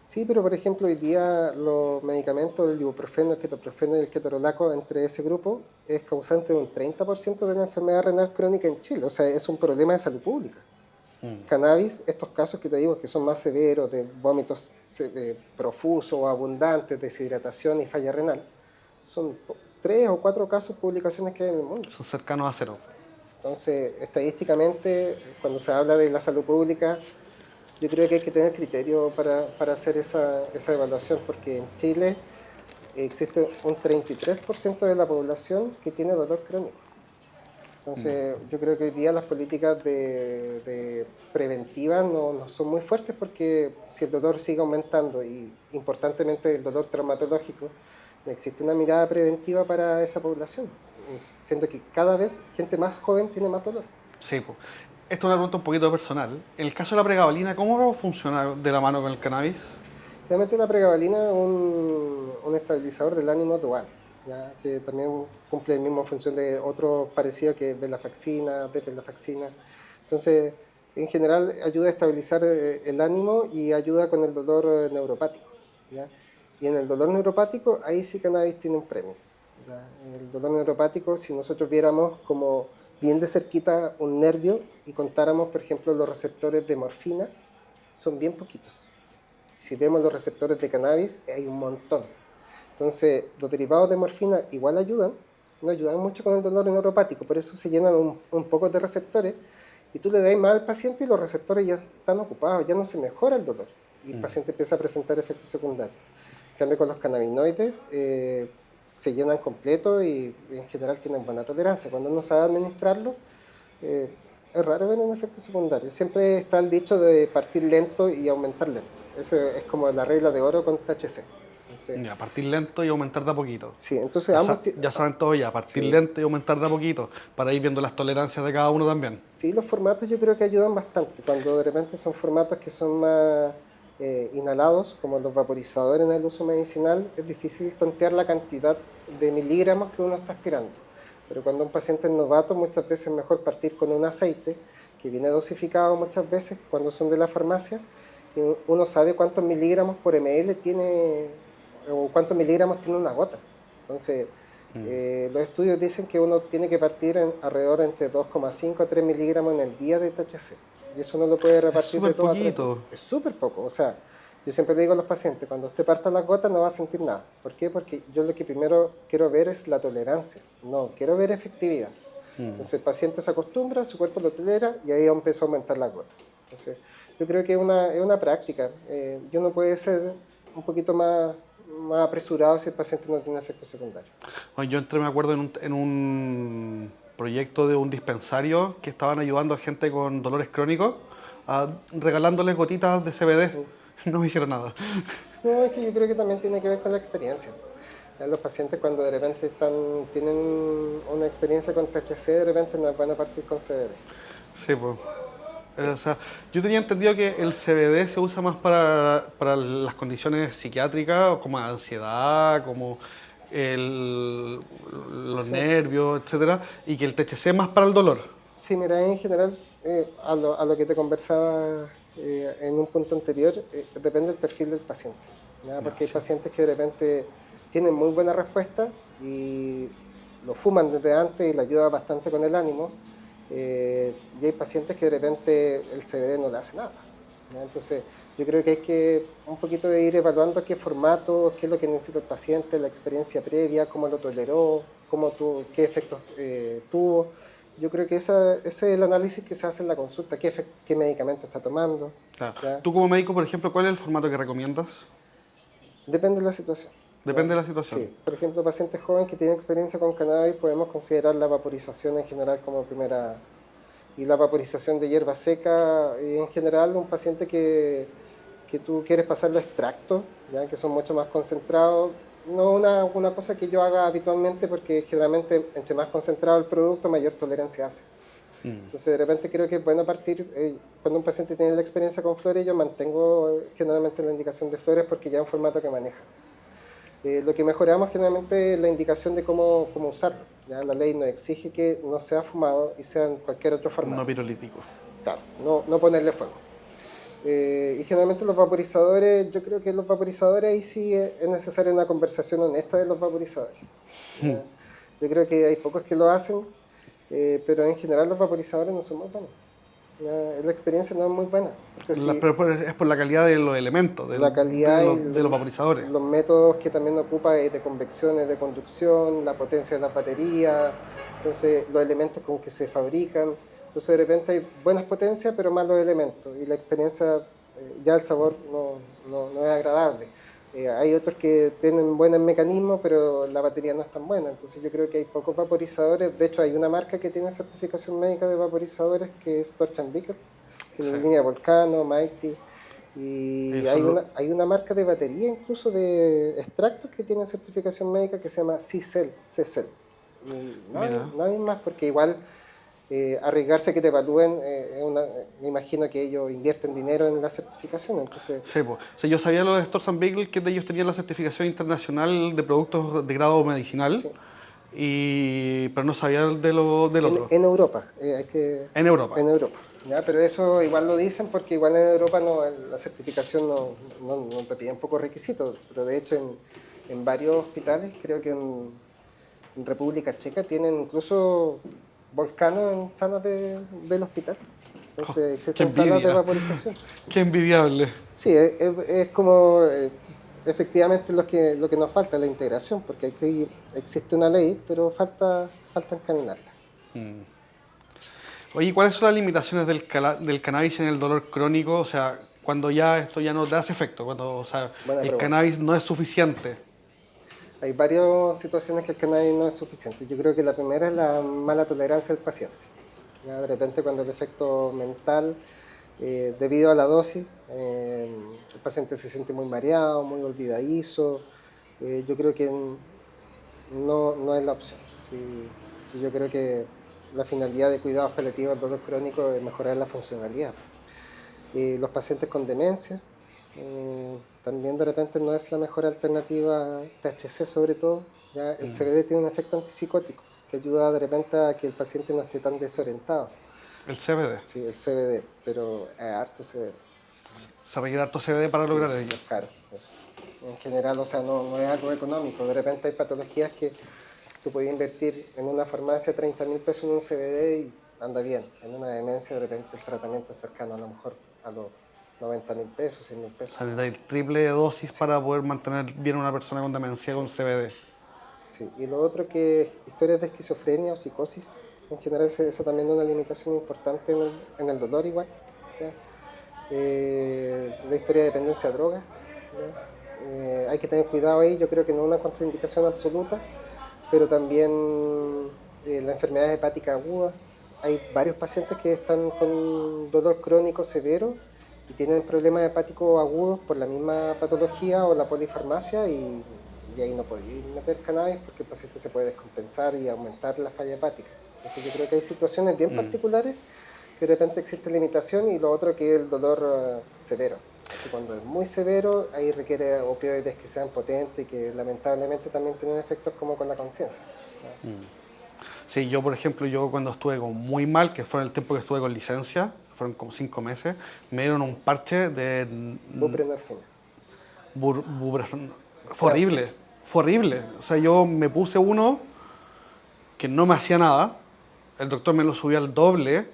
Sí, pero por ejemplo hoy día los medicamentos, el ibuprofeno, el ketoprofeno y el ketorolaco, entre ese grupo, es causante de un 30% de la enfermedad renal crónica en Chile, o sea, es un problema de salud pública. Cannabis, estos casos que te digo que son más severos, de vómitos profusos o abundantes, deshidratación y falla renal, son 3 o 4 casos, publicaciones que hay en el mundo. Son cercanos a cero. Entonces, estadísticamente, cuando se habla de la salud pública, yo creo que hay que tener criterio para hacer esa evaluación, porque en Chile existe un 33% de la población que tiene dolor crónico. Entonces, yo creo que hoy día las políticas de preventivas no son muy fuertes porque si el dolor sigue aumentando y importantemente el dolor traumatológico, no existe una mirada preventiva para esa población, siendo que cada vez gente más joven tiene más dolor. Sí, pues. Esta es una pregunta un poquito personal. En el caso de la pregabalina, ¿cómo funciona de la mano con el cannabis? Realmente la pregabalina es un estabilizador del ánimo dual, ¿ya? Que también cumple la misma función de otro parecido que venlafaxina, desvenlafaxina. Entonces, en general ayuda a estabilizar el ánimo y ayuda con el dolor neuropático, ¿ya? Y en el dolor neuropático, ahí sí cannabis tiene un premio, ¿ya? El dolor neuropático, si nosotros viéramos como bien de cerquita un nervio y contáramos, por ejemplo, los receptores de morfina, son bien poquitos. Si vemos los receptores de cannabis, hay un montón. Entonces, los derivados de morfina igual ayudan, no ayudan mucho con el dolor neuropático, por eso se llenan un poco de receptores y tú le das más al paciente y los receptores ya están ocupados, ya no se mejora el dolor y el paciente empieza a presentar efectos secundarios. En cambio, con los cannabinoides se llenan completo y en general tienen buena tolerancia. Cuando uno sabe administrarlo, eh, es raro ver un efecto secundario. Siempre está el dicho de partir lento y aumentar lento. Eso es como la regla de oro con THC. Entonces, Ya, partir lento y aumentar de a poquito. sí, entonces Ya, ambos... ya saben todo ya, partir Sí, lento y aumentar de a poquito, para ir viendo las tolerancias de cada uno también. sí, los formatos yo creo que ayudan bastante. Cuando de repente son formatos que son más inhalados, como los vaporizadores en el uso medicinal, es difícil tantear la cantidad de miligramos que uno está aspirando. Pero cuando un paciente es novato, muchas veces es mejor partir con un aceite que viene dosificado muchas veces cuando son de la farmacia. Y uno sabe cuántos miligramos por ml tiene o cuántos miligramos tiene una gota. Entonces, los estudios dicen que uno tiene que partir alrededor entre 2,5 a 3 miligramos en el día de THC. Y eso no lo puede Es repartir de súper 2 a 3 veces. poquito. Es súper poco. O sea, yo siempre le digo a los pacientes, cuando usted parta las gotas no va a sentir nada. ¿Por qué? Porque yo lo que primero quiero ver es la tolerancia. No, quiero ver efectividad. Entonces el paciente se acostumbra, su cuerpo lo tolera y ahí empieza a aumentar las gotas. Entonces, yo creo que es una práctica. Yo no puede ser un poquito más apresurado si el paciente no tiene efectos secundarios. Bueno, yo entré, me acuerdo, en un proyecto de un dispensario que estaban ayudando a gente con dolores crónicos, regalándoles gotitas de CBD. No me hicieron nada. No, es que yo creo que también tiene que ver con la experiencia. Los pacientes cuando de repente tienen una experiencia con THC, de repente no es bueno partir con CBD. Sí, pues. O sea, yo tenía entendido que el CBD se usa más para las condiciones psiquiátricas, como ansiedad, como los Sí. nervios, etcétera, y que el THC es más para el dolor. Sí, mira, en general, a lo que te conversaba en un punto anterior, depende del perfil del paciente, ¿ya? Porque hay Sí. pacientes que de repente tienen muy buena respuesta y lo fuman desde antes y le ayuda bastante con el ánimo, y hay pacientes que de repente el CBD no le hace nada, ¿ya? Entonces, yo creo que hay que un poquito de ir evaluando qué formato, qué es lo que necesita el paciente, la experiencia previa, cómo lo toleró, qué efectos tuvo. Yo creo que ese es el análisis que se hace en la consulta, qué medicamento está tomando, Claro. ¿ya? Tú como médico, por ejemplo, ¿cuál es el formato que recomiendas? Depende de la situación, ¿ya? Depende de la situación. Sí, por ejemplo, pacientes jóvenes que tienen experiencia con cannabis, podemos considerar la vaporización en general como primera. Y la vaporización de hierba seca, en general, un paciente que tú quieres pasarlo a extracto, ¿ya? Que son mucho más concentrados. No una cosa que yo haga habitualmente porque generalmente entre más concentrado el producto, mayor tolerancia hace. Entonces de repente creo que es bueno partir, cuando un paciente tiene la experiencia con flores, yo mantengo generalmente la indicación de flores porque ya es un formato que maneja. Lo que mejoramos generalmente es la indicación de cómo usarlo. ¿Ya? La ley nos exige que no sea fumado y sea en cualquier otro No formato. pirolítico. Claro, no ponerle fuego. Y generalmente los vaporizadores, yo creo que los vaporizadores ahí sí es necesaria una conversación honesta de los vaporizadores. ¿Ya? Yo creo que hay pocos que lo hacen, pero en general los vaporizadores no son muy buenos. ¿Ya? La experiencia no es muy buena. Porque si Pero es por la calidad de los elementos, la calidad y de los vaporizadores. los métodos que también ocupa es de convección, es de conducción, la potencia de la batería, entonces los elementos con que se fabrican. Entonces de repente hay buenas potencias, pero malos elementos y la experiencia, ya el sabor no es agradable. Hay otros que tienen buenos mecanismos, pero la batería no es tan buena. Entonces yo creo que hay pocos vaporizadores. De hecho hay una marca que tiene certificación médica de vaporizadores que es Torch Beaker, que es Sí. la línea Volcano, Mighty. Y Eso hay una marca de batería, incluso de extractos, que tiene certificación médica que se llama C-Cell. Y mira. nadie más, porque igual arriesgarse a que te evalúen, me imagino que ellos invierten dinero en la certificación, entonces... Sí, pues. O sea, yo sabía lo de Storz and Bickel, que ellos tenían la certificación internacional de productos de grado medicinal, Sí. pero no sabía del otro. En Europa, En Europa. en Europa. ¿Ya? Pero eso igual lo dicen porque igual en Europa no, la certificación no te piden pocos requisitos, pero de hecho en varios hospitales, creo que en República Checa tienen incluso volcanos en salas del hospital. Entonces Qué existen salas de envidia. vaporización. Qué envidiable. Sí, es como efectivamente lo que nos falta, la integración, porque aquí existe una ley, pero falta encaminarla. Oye, ¿cuáles son las limitaciones del cannabis en el dolor crónico? O sea, cuando ya esto ya no te hace efecto, cuando, o sea, Buena el pregunta. cannabis no es suficiente. Hay varias situaciones que el cannabis no es suficiente. Yo creo que la primera es la mala tolerancia del paciente. ¿Ya? De repente cuando el efecto mental, debido a la dosis, el paciente se siente muy mareado, muy olvidadizo. Yo creo que no es la opción. Sí, sí, yo creo que la finalidad de cuidados paliativos del dolor crónico es mejorar la funcionalidad. Los pacientes con demencia, también de repente no es la mejor alternativa, THC sobre todo. ¿Ya? El CBD tiene un efecto antipsicótico que ayuda de repente a que el paciente no esté tan desorientado. El CBD. Sí, el CBD, pero harto CBD. Se requiere harto CBD para Sí, lograr ello. es caro eso. En general, o sea, no es algo económico. De repente hay patologías que tú puedes invertir en una farmacia 30.000 pesos en un CBD y anda bien. En una demencia, de repente el tratamiento es cercano a lo mejor a los 90.000 pesos, 100.000 pesos. O sea, necesitáis el triple de dosis Sí, para poder mantener bien a una persona con demencia sí, con CBD. sí. Y lo otro que historias de esquizofrenia o psicosis, en general esa también es una limitación importante en el dolor igual. ¿Ya? La historia de dependencia a drogas. Hay que tener cuidado ahí, yo creo que no es una contraindicación absoluta, pero también la enfermedad hepática aguda. Hay varios pacientes que están con dolor crónico severo y tienen problemas hepáticos agudos por la misma patología o la polifarmacia y ahí no podéis meter cannabis porque el paciente se puede descompensar y aumentar la falla hepática. Entonces yo creo que hay situaciones bien particulares que de repente existe limitación y lo otro que es el dolor severo. Así cuando es muy severo, ahí requiere opioides que sean potentes y que lamentablemente también tienen efectos como con la conciencia. Sí, yo por ejemplo, yo cuando estuve como muy mal, que fue en el tiempo que estuve con licencia, fueron como 5 meses, me dieron un parche de... Buprenorfina, Fue Transtic, horrible, fue horrible. O sea, yo me puse uno que no me hacía nada, el doctor me lo subió al doble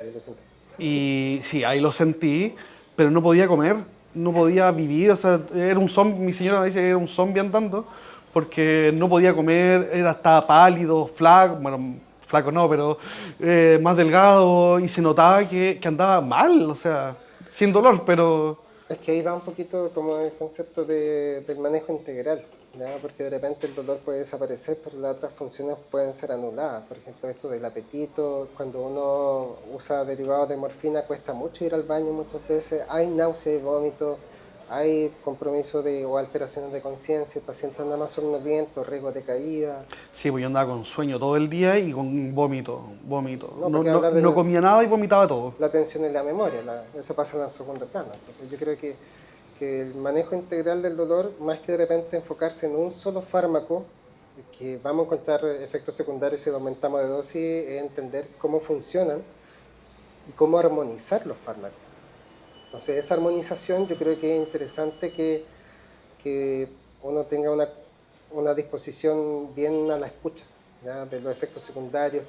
ahí lo sentí. y sí, ahí lo sentí, pero no podía comer, no podía vivir, o sea, era un zombie, mi señora dice que era un zombie andando, porque no podía comer, estaba pálido, flaco, bueno, flaco no, pero más delgado y se notaba que andaba mal, o sea, sin dolor, pero... Es que ahí va un poquito como el concepto del manejo integral, ¿ya? Porque de repente el dolor puede desaparecer, pero las otras funciones pueden ser anuladas. Por ejemplo, esto del apetito, cuando uno usa derivados de morfina, cuesta mucho ir al baño muchas veces, hay náusea y vómito, hay compromiso o alteraciones de conciencia, el paciente anda más somnoliento, riesgo de caída. Sí, pues yo andaba con sueño todo el día y con vómito, vómito. No, No, porque no, hablar no de comía nada y vomitaba todo. la atención y la memoria, eso pasa en el segundo plano. Entonces yo creo que el manejo integral del dolor, más que de repente enfocarse en un solo fármaco, que vamos a encontrar efectos secundarios si lo aumentamos de dosis, es entender cómo funcionan y cómo armonizar los fármacos. Entonces esa armonización yo creo que es interesante que uno tenga una disposición bien a la escucha, ¿ya? De los efectos secundarios,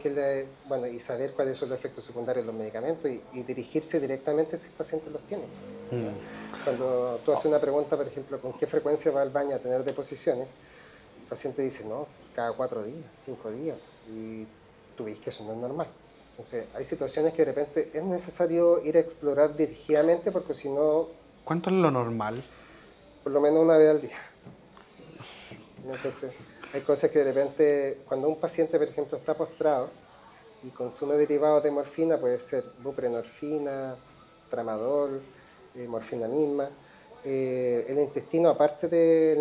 bueno, y saber cuáles son los efectos secundarios de los medicamentos y dirigirse directamente si el paciente los tiene. ¿Ya? Cuando tú haces una pregunta, por ejemplo, ¿con qué frecuencia va al baño a tener deposiciones? El paciente dice, no, cada 4 días, 5 días, y tú ves que eso no es normal. Entonces, hay situaciones que de repente es necesario ir a explorar dirigidamente porque si no, ¿Cuánto es lo normal? por lo menos una vez al día. Entonces, hay cosas que de repente, cuando un paciente, por ejemplo, está postrado y consume derivados de morfina, puede ser buprenorfina, tramadol, morfina misma, el intestino, aparte de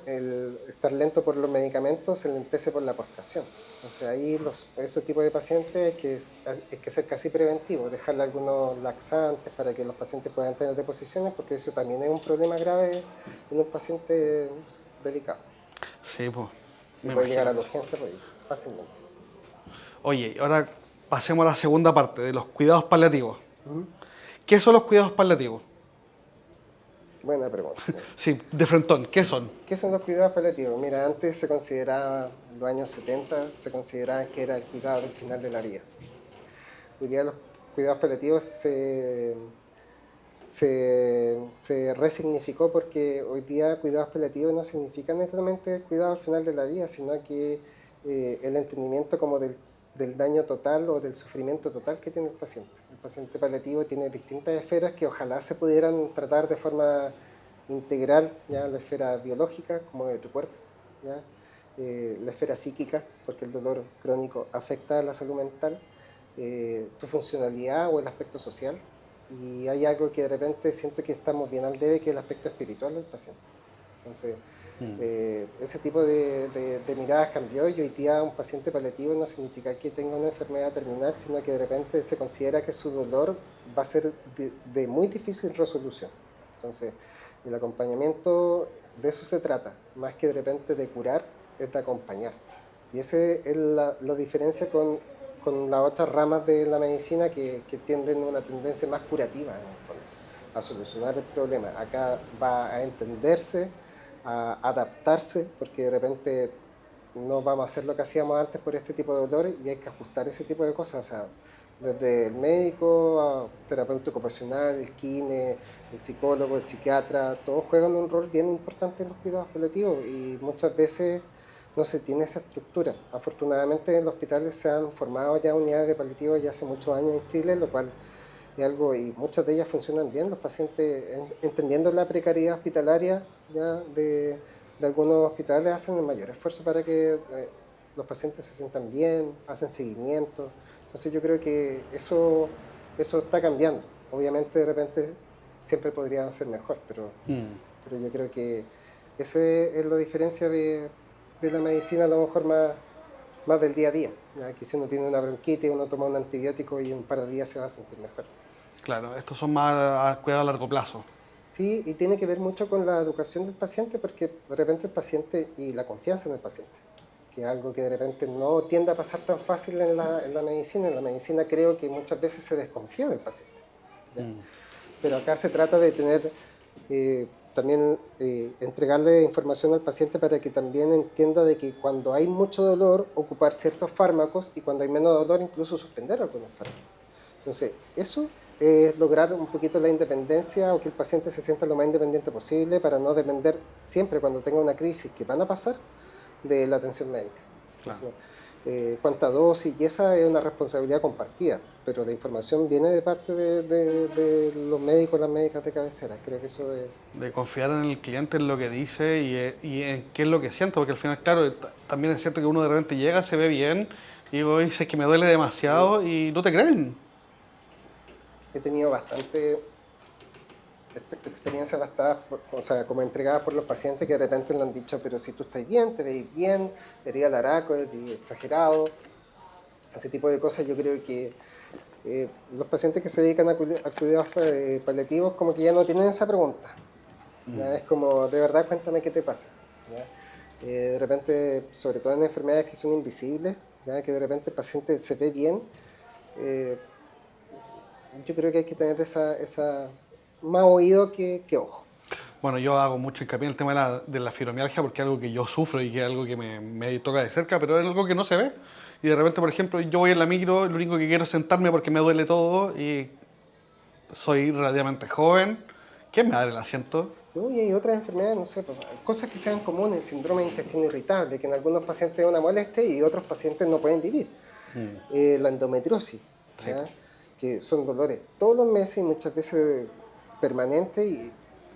el estar lento por los medicamentos, se lentece por la postración. Entonces ahí esos tipos de pacientes hay que ser casi preventivo, dejarle algunos laxantes para que los pacientes puedan tener deposiciones, porque eso también es un problema grave en un paciente delicado. Sí, pues, Sí, me puede llegar imagino. a la urgencia por ahí, fácilmente. Oye, ahora pasemos a la segunda parte, de los cuidados paliativos. Ujú. ¿Qué son los cuidados paliativos? Buena pregunta. Sí, de frentón, ¿qué son? ¿Qué son los cuidados paliativos? Mira, antes se consideraba, en los años 70, se consideraba que era el cuidado del final de la vida. Hoy día los cuidados paliativos se resignificó porque hoy día cuidados paliativos no significa netamente el cuidado al final de la vida, sino que el entendimiento como del daño total o del sufrimiento total que tiene el paciente. El paciente paliativo tiene distintas esferas que ojalá se pudieran tratar de forma integral, ¿ya? La esfera biológica, como de tu cuerpo, ¿ya? La esfera psíquica, porque el dolor crónico afecta a la salud mental, tu funcionalidad o el aspecto social, y hay algo que de repente siento que estamos bien al debe, que es el aspecto espiritual del paciente. Entonces, ese tipo de miradas cambió y hoy día un paciente paliativo no significa que tenga una enfermedad terminal, sino que de repente se considera que su dolor va a ser de muy difícil resolución. Entonces, el acompañamiento, de eso se trata, más que de repente de curar, es de acompañar. Y esa es la diferencia con las otras ramas de la medicina que tienden una tendencia más curativa, en el fondo, a solucionar el problema. Acá va a entenderse, a adaptarse, porque de repente no vamos a hacer lo que hacíamos antes por este tipo de dolores y hay que ajustar ese tipo de cosas. O sea, desde el médico, a terapeuta ocupacional, el kine, el psicólogo, el psiquiatra, todos juegan un rol bien importante en los cuidados paliativos y muchas veces no se tiene esa estructura. Afortunadamente en los hospitales se han formado ya unidades de paliativos ya hace muchos años en Chile, lo cual es algo, y muchas de ellas funcionan bien. Los pacientes, entendiendo la precariedad hospitalaria ya de algunos hospitales, hacen el mayor esfuerzo para que los pacientes se sientan bien, hacen seguimiento. Entonces yo creo que eso está cambiando. Obviamente de repente siempre podrían ser mejor, pero yo creo que esa es la diferencia de la medicina a lo mejor más del día a día. ¿Ya? Que si uno tiene una bronquitis, uno toma un antibiótico y en un par de días se va a sentir mejor. Claro, estos son más a cuidado a largo plazo. Sí, y tiene que ver mucho con la educación del paciente, porque de repente el paciente y la confianza en el paciente, que es algo que de repente no tiende a pasar tan fácil en la medicina. En la medicina creo que muchas veces se desconfía del paciente, ¿ya? Pero acá se trata de tener también entregarle información al paciente para que también entienda de que cuando hay mucho dolor, ocupar ciertos fármacos y cuando hay menos dolor, incluso suspender algunos fármacos. Entonces, eso es lograr un poquito la independencia o que el paciente se sienta lo más independiente posible para no depender siempre cuando tenga una crisis que van a pasar de la atención médica. Claro. Entonces, cuánta dosis, y esa es una responsabilidad compartida, pero la información viene de parte de los médicos, las médicas de cabecera. Creo que eso De confiar en el cliente, en lo que dice y en qué es lo que siente, porque al final, claro, también es cierto que uno de repente llega, se ve bien y digo, dice que me duele demasiado y no te creen. he tenido bastante experiencias bastadas, o sea, como entregadas por los pacientes que de repente le han dicho, pero si tú estás bien, te veis bien, vería el araco, exagerado, ese tipo de cosas. Yo creo que los pacientes que se dedican a cuidados paliativos como que ya no tienen esa pregunta. ¿Ya? Es como, de verdad, cuéntame qué te pasa. ¿Ya? De repente, sobre todo en enfermedades que son invisibles, ¿ya? Que de repente el paciente se ve bien, eh, yo creo que hay que tener esa más oído que ojo. Bueno, yo hago mucho hincapié en el tema de la fibromialgia porque es algo que yo sufro y que es algo que me toca de cerca, pero es algo que no se ve. Y de repente, por ejemplo, yo voy en la micro, lo único que quiero es sentarme porque me duele todo y soy relativamente joven. ¿Quién me da el asiento? ¿No? Y hay otras enfermedades, no sé, pues, cosas que sean comunes, el síndrome de intestino irritable, que en algunos pacientes es una molestia y otros pacientes no pueden vivir. La endometriosis, Sí, ¿ya? Que son dolores todos los meses y muchas veces permanentes, y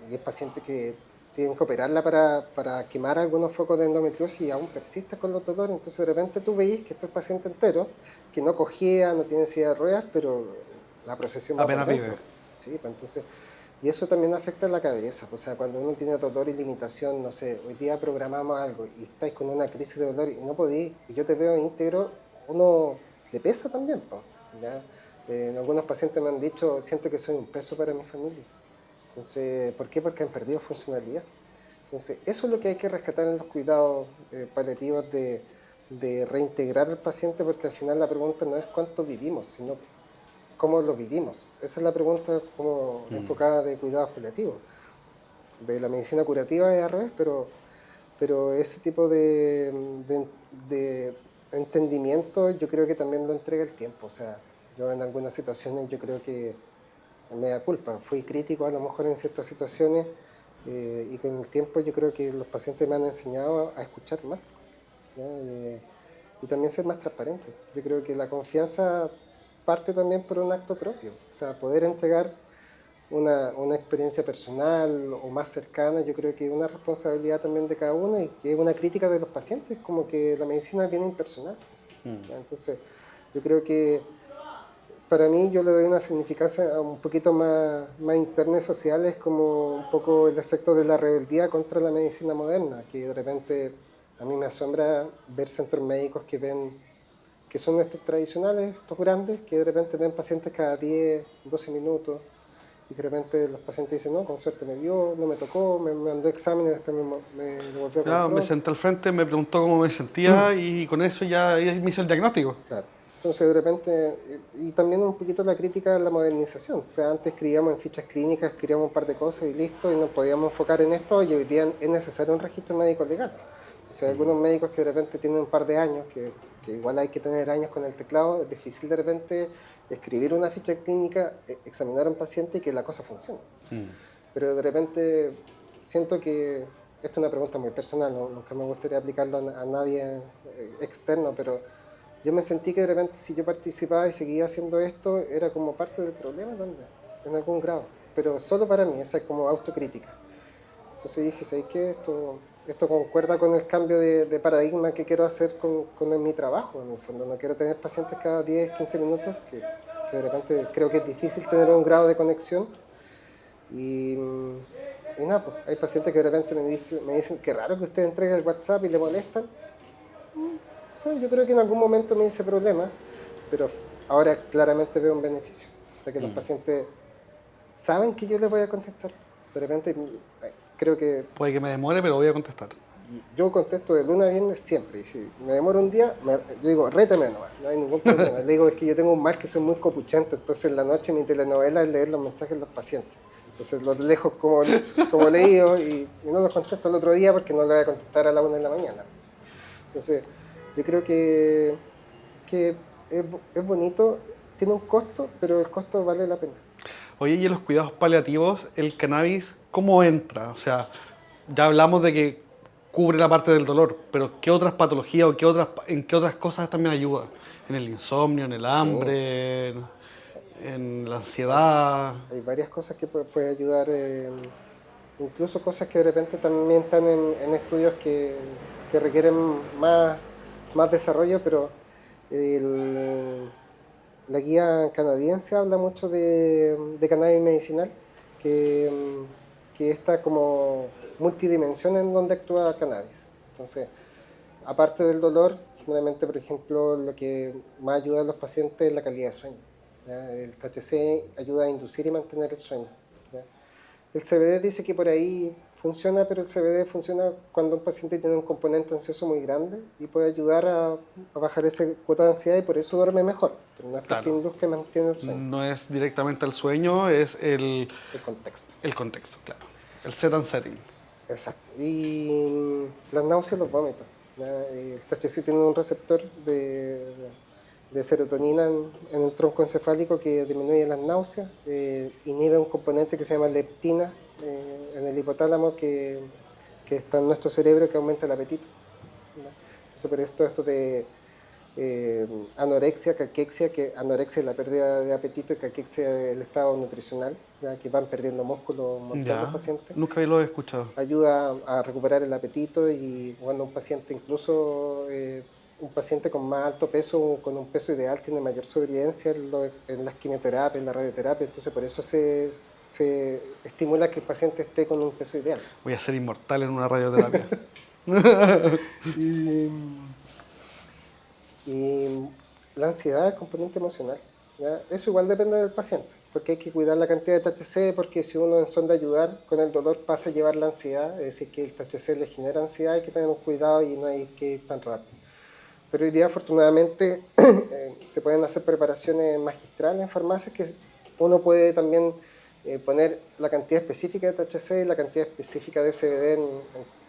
es paciente que tienen que operarla para quemar algunos focos de endometriosis y aún persiste con los dolores. Entonces de repente tú veis que este es paciente entero, que no cogía, no tiene silla de ruedas, pero la procesión va por apenas vive. dentro. ¿Sí? Pues entonces Y eso también afecta a la cabeza, o sea, cuando uno tiene dolor y limitación, no sé, hoy día programamos algo y estáis con una crisis de dolor y no podéis, y yo te veo íntegro, uno le pesa también, po, ¿ya? Algunos pacientes me han dicho, siento que soy un peso para mi familia. Entonces, ¿por qué? Porque han perdido funcionalidad. Entonces, eso es lo que hay que rescatar en los cuidados paliativos de reintegrar al paciente, porque al final la pregunta no es cuánto vivimos, sino cómo lo vivimos. Esa es la pregunta como enfocada de cuidados paliativos. De la medicina curativa es al revés, pero ese tipo de entendimiento yo creo que también lo entrega el tiempo. O sea, yo en algunas situaciones yo creo que me da culpa, fui crítico a lo mejor en ciertas situaciones y con el tiempo yo creo que los pacientes me han enseñado a escuchar más, ¿no? Y también ser más transparente. Yo creo que la confianza parte también por un acto propio, o sea, poder entregar una experiencia personal o más cercana, yo creo que es una responsabilidad también de cada uno y que es una crítica de los pacientes, como que la medicina es bien impersonal. ¿Ya? Entonces, yo creo que para mí yo le doy una significancia un poquito más interna y social, es como un poco el efecto de la rebeldía contra la medicina moderna, que de repente a mí me asombra ver centros médicos que ven, que son estos tradicionales, estos grandes, que de repente ven pacientes cada 10, 12 minutos, y de repente los pacientes dicen, no, con suerte me vio, no me tocó, me mandó exámenes, después me devolvió a Claro, me control. senté al frente, me preguntó cómo me sentía y con eso ya me hizo el diagnóstico. Claro. Entonces, de repente, y también un poquito la crítica a la modernización. O sea, antes escribíamos en fichas clínicas, escribíamos un par de cosas y listo, y nos podíamos enfocar en esto, y hoy día es necesario un registro médico legal. Entonces, hay algunos médicos que de repente tienen un par de años, que igual hay que tener años con el teclado, es difícil de repente escribir una ficha clínica, examinar a un paciente y que la cosa funcione. Pero de repente siento que, esto es una pregunta muy personal, nunca me gustaría aplicarlo a nadie externo, pero yo me sentí que de repente si yo participaba y seguía haciendo esto, era como parte del problema también, en algún grado, pero solo para mí, esa es como autocrítica. Entonces dije, ¿sabes qué? Esto concuerda con el cambio de paradigma que quiero hacer con mi trabajo, en el fondo. No quiero tener pacientes cada 10, 15 minutos, que de repente creo que es difícil tener un grado de conexión. Y nada, pues hay pacientes que de repente me dicen, qué raro que usted entregue el WhatsApp y le molestan. Sí, yo creo que en algún momento me hice problema, pero ahora claramente veo un beneficio. O sea, que los pacientes saben que yo les voy a contestar. De repente, creo que Puede que me demore, pero voy a contestar. yo contesto de lunes a viernes siempre. Y si me demoro un día, yo digo, réteme nomás, no hay ningún problema. Le digo, es que yo tengo un mal que soy muy copuchento, entonces en la noche mi telenovela es leer los mensajes de los pacientes. Entonces los dejo como leído y no los contesto el otro día porque no lo voy a contestar a la 1 de la mañana. Entonces, yo creo que es bonito, tiene un costo, pero el costo vale la pena. Oye, y en los cuidados paliativos, el cannabis, ¿cómo entra? O sea, ya hablamos de que cubre la parte del dolor, pero ¿qué otras patologías o en qué otras cosas también ayuda? ¿En el insomnio, en el Sí, hambre, en la hay, ansiedad? hay varias cosas que puede ayudar, incluso cosas que de repente también están en estudios que requieren más desarrollo, pero el, la guía canadiense habla mucho de cannabis medicinal, que está como multidimensión en donde actúa cannabis. Entonces, aparte del dolor, generalmente, por ejemplo, lo que más ayuda a los pacientes es la calidad de sueño. ¿Ya? El THC ayuda a inducir y mantener el sueño. ¿Ya? El CBD dice que por ahí funciona, pero el CBD funciona cuando un paciente tiene un componente ansioso muy grande y puede ayudar a bajar esa cuota de ansiedad y por eso duerme mejor. Pero no es porque Claro, induzca y mantiene el sueño, no es directamente el sueño, es el contexto. el contexto, claro. El set and setting. Exacto. Y las náuseas y los vómitos. ¿Ya? El THC tiene un receptor de serotonina en el tronco encefálico que disminuye las náuseas, inhibe un componente que se llama leptina en el hipotálamo que está en nuestro cerebro que aumenta el apetito. ¿Ya? Entonces, por esto de anorexia, caquexia, que anorexia es la pérdida de apetito y caquexia es el estado nutricional, ya que van perdiendo músculo un montón los Ya, pacientes, nunca lo he escuchado. ayuda a recuperar el apetito y cuando un paciente, incluso un paciente con más alto peso, con un peso ideal, tiene mayor sobrevivencia en las quimioterapias, en la radioterapia, entonces por eso se estimula que el paciente esté con un peso ideal. Voy a ser inmortal en una radioterapia. Y la ansiedad es componente emocional, ¿ya? Eso igual depende del paciente, porque hay que cuidar la cantidad de THC, porque si uno en son de ayudar con el dolor pasa a llevar la ansiedad, es decir, que el THC le genera ansiedad, hay que tener un cuidado y no hay que ir tan rápido. Pero hoy día afortunadamente se pueden hacer preparaciones magistrales en farmacias que uno puede también poner la cantidad específica de THC y la cantidad específica de CBD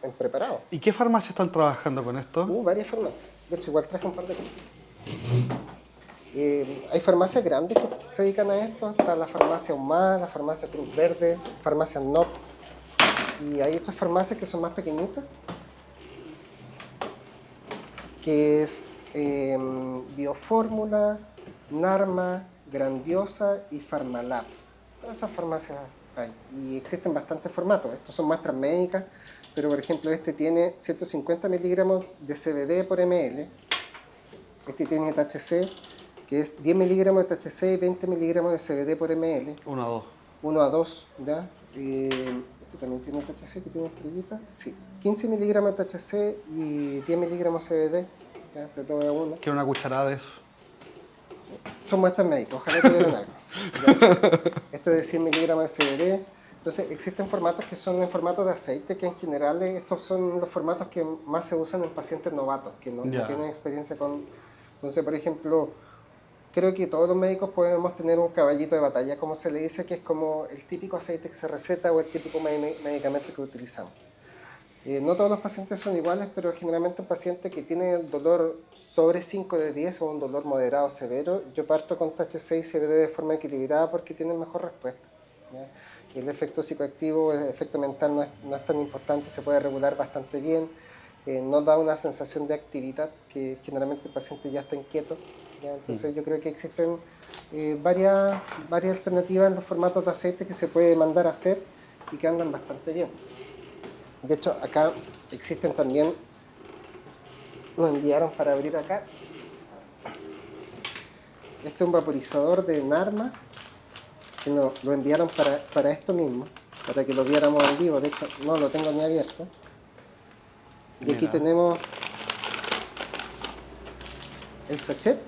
en preparado. ¿Y qué farmacias están trabajando con esto? Varias farmacias. De hecho, igual traje un par de cosas. Hay farmacias grandes que se dedican a esto. Está la farmacia UMA, la farmacia Cruz Verde, farmacia NOP. Y hay otras farmacias que son más pequeñitas, que es Biofórmula, Narma, Grandiosa y Farmalab. Todas esas farmacias hay. Y existen bastantes formatos. Estos son muestras médicas, pero por ejemplo este tiene 150 miligramos de CBD por ml. Este tiene THC, que es 10 miligramos de THC y 20 miligramos de CBD por ml. 1 a 2. 1 a 2, ¿ya? Este también tiene THC, que tiene estrellita. Sí, 15 miligramos de THC y 10 miligramos CBD. ¿Ya? Este 2 a 1. Quiero una cucharada de eso. Son muestras médicas, ojalá tuvieran algo. ¿Ya? Esto es de 100 miligramos de CBD. Entonces, existen formatos que son en formato de aceite, que en general estos son los formatos que más se usan en pacientes novatos, que no tienen experiencia con... Entonces, por ejemplo, creo que todos los médicos podemos tener un caballito de batalla, como se le dice, que es como el típico aceite que se receta o el típico medicamento que utilizamos. No todos los pacientes son iguales, pero generalmente un paciente que tiene dolor sobre 5 de 10 o un dolor moderado o severo, yo parto con THC y CBD de forma equilibrada porque tienen mejor respuesta, ¿ya? El efecto psicoactivo, el efecto mental no es tan importante, se puede regular bastante bien, no da una sensación de actividad que generalmente el paciente ya está inquieto, ¿ya? Entonces yo creo que existen varias alternativas en los formatos de aceite que se puede mandar a hacer y que andan bastante bien. De hecho, acá existen también, nos enviaron para abrir acá. Este es un vaporizador de Narma, que nos lo enviaron para esto mismo, para que lo viéramos en vivo. De hecho, no lo tengo ni abierto. Y aquí tenemos el sachet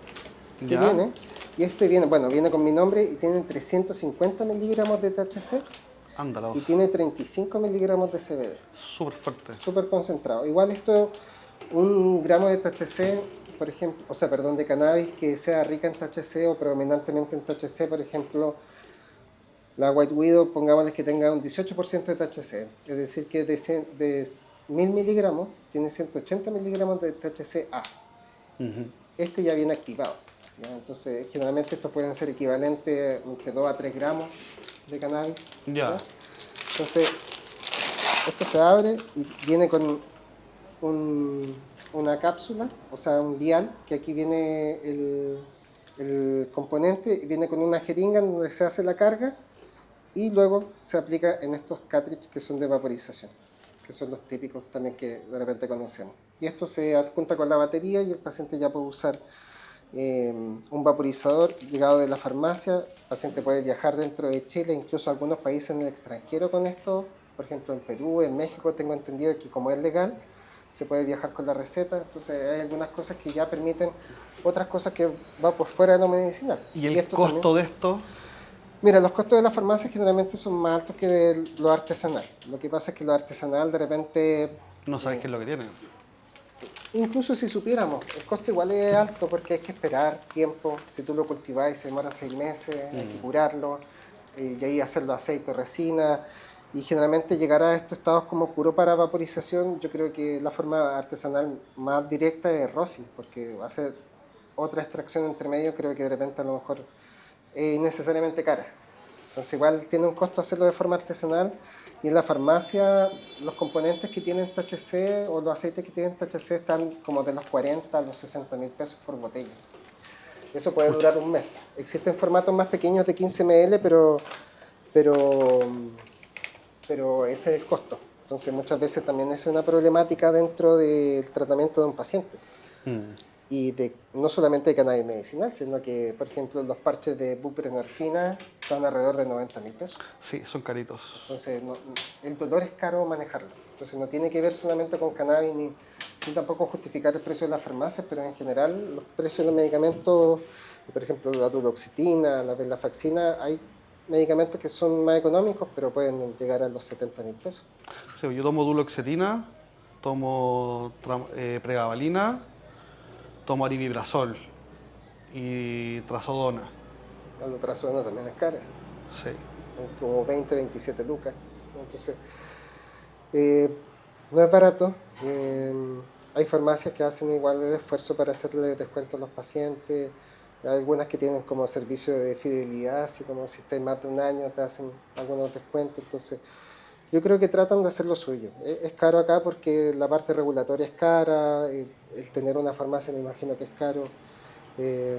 que viene. Y este viene con mi nombre y tiene 350 miligramos de THC. Ándala. Y tiene 35 miligramos de CBD. Súper fuerte. Súper concentrado. Igual esto, 1 gramo de THC, por ejemplo, de cannabis que sea rica en THC o predominantemente en THC, por ejemplo, la White Widow, pongámosle que tenga un 18% de THC. Es decir, que de 1000 miligramos tiene 180 miligramos de THC-A. Este ya viene activado, ¿ya? Entonces, generalmente estos pueden ser equivalentes entre 2 a 3 gramos de cannabis. ¿Ya? Entonces, esto se abre y viene con una cápsula, o sea, un vial, que aquí viene el componente, y viene con una jeringa donde se hace la carga y luego se aplica en estos cartridges que son de vaporización, que son los típicos también que de repente conocemos. Y esto se adjunta con la batería y el paciente ya puede usar un vaporizador llegado de la farmacia. El paciente puede viajar dentro de Chile, incluso a algunos países en el extranjero con esto. Por ejemplo, en Perú, en México, tengo entendido que como es legal, se puede viajar con la receta. Entonces hay algunas cosas que ya permiten otras cosas que va por fuera de lo medicinal. ¿Y el costo de esto? Mira, los costos de la farmacia generalmente son más altos que de lo artesanal. Lo que pasa es que lo artesanal de repente... No sabes qué es lo que tiene. Incluso si supiéramos, el costo igual es alto porque hay que esperar tiempo. Si tú lo cultivas y se demora 6 meses, hay que curarlo, y ahí hacerlo aceite o resina. Y generalmente llegar a estos estados como puro para vaporización, yo creo que la forma artesanal más directa es rosin, porque va a ser otra extracción entre medio, creo que de repente a lo mejor es innecesariamente cara. Entonces igual tiene un costo hacerlo de forma artesanal. Y en la farmacia los componentes que tienen THC o los aceites que tienen THC están como de los 40 a los 60 mil pesos por botella. Eso puede durar un mes. Existen formatos más pequeños de 15 ml, pero ese es el costo. Entonces muchas veces también es una problemática dentro del tratamiento de un paciente. no solamente de cannabis medicinal, sino que, por ejemplo, los parches de buprenorfina están alrededor de 90.000 pesos. Sí, son caritos. Entonces, el dolor es caro manejarlo. Entonces, no tiene que ver solamente con cannabis ni tampoco justificar el precio de las farmacias, pero en general los precios de los medicamentos, por ejemplo, la duloxetina, la venlafaxina, hay medicamentos que son más económicos, pero pueden llegar a los 70.000 pesos. Sí, yo tomo duloxetina, tomo pregabalina, tomo aripiprazol y trazodona. La trazodona también es cara, Sí. como 20, 27 lucas. Entonces, no es barato. Hay farmacias que hacen igual el esfuerzo para hacerle descuento a los pacientes. Hay algunas que tienen como servicio de fidelidad, así como si estás más de un año te hacen algunos descuentos. Entonces, yo creo que tratan de hacer lo suyo. Es caro acá porque la parte regulatoria es cara, el tener una farmacia me imagino que es caro, eh,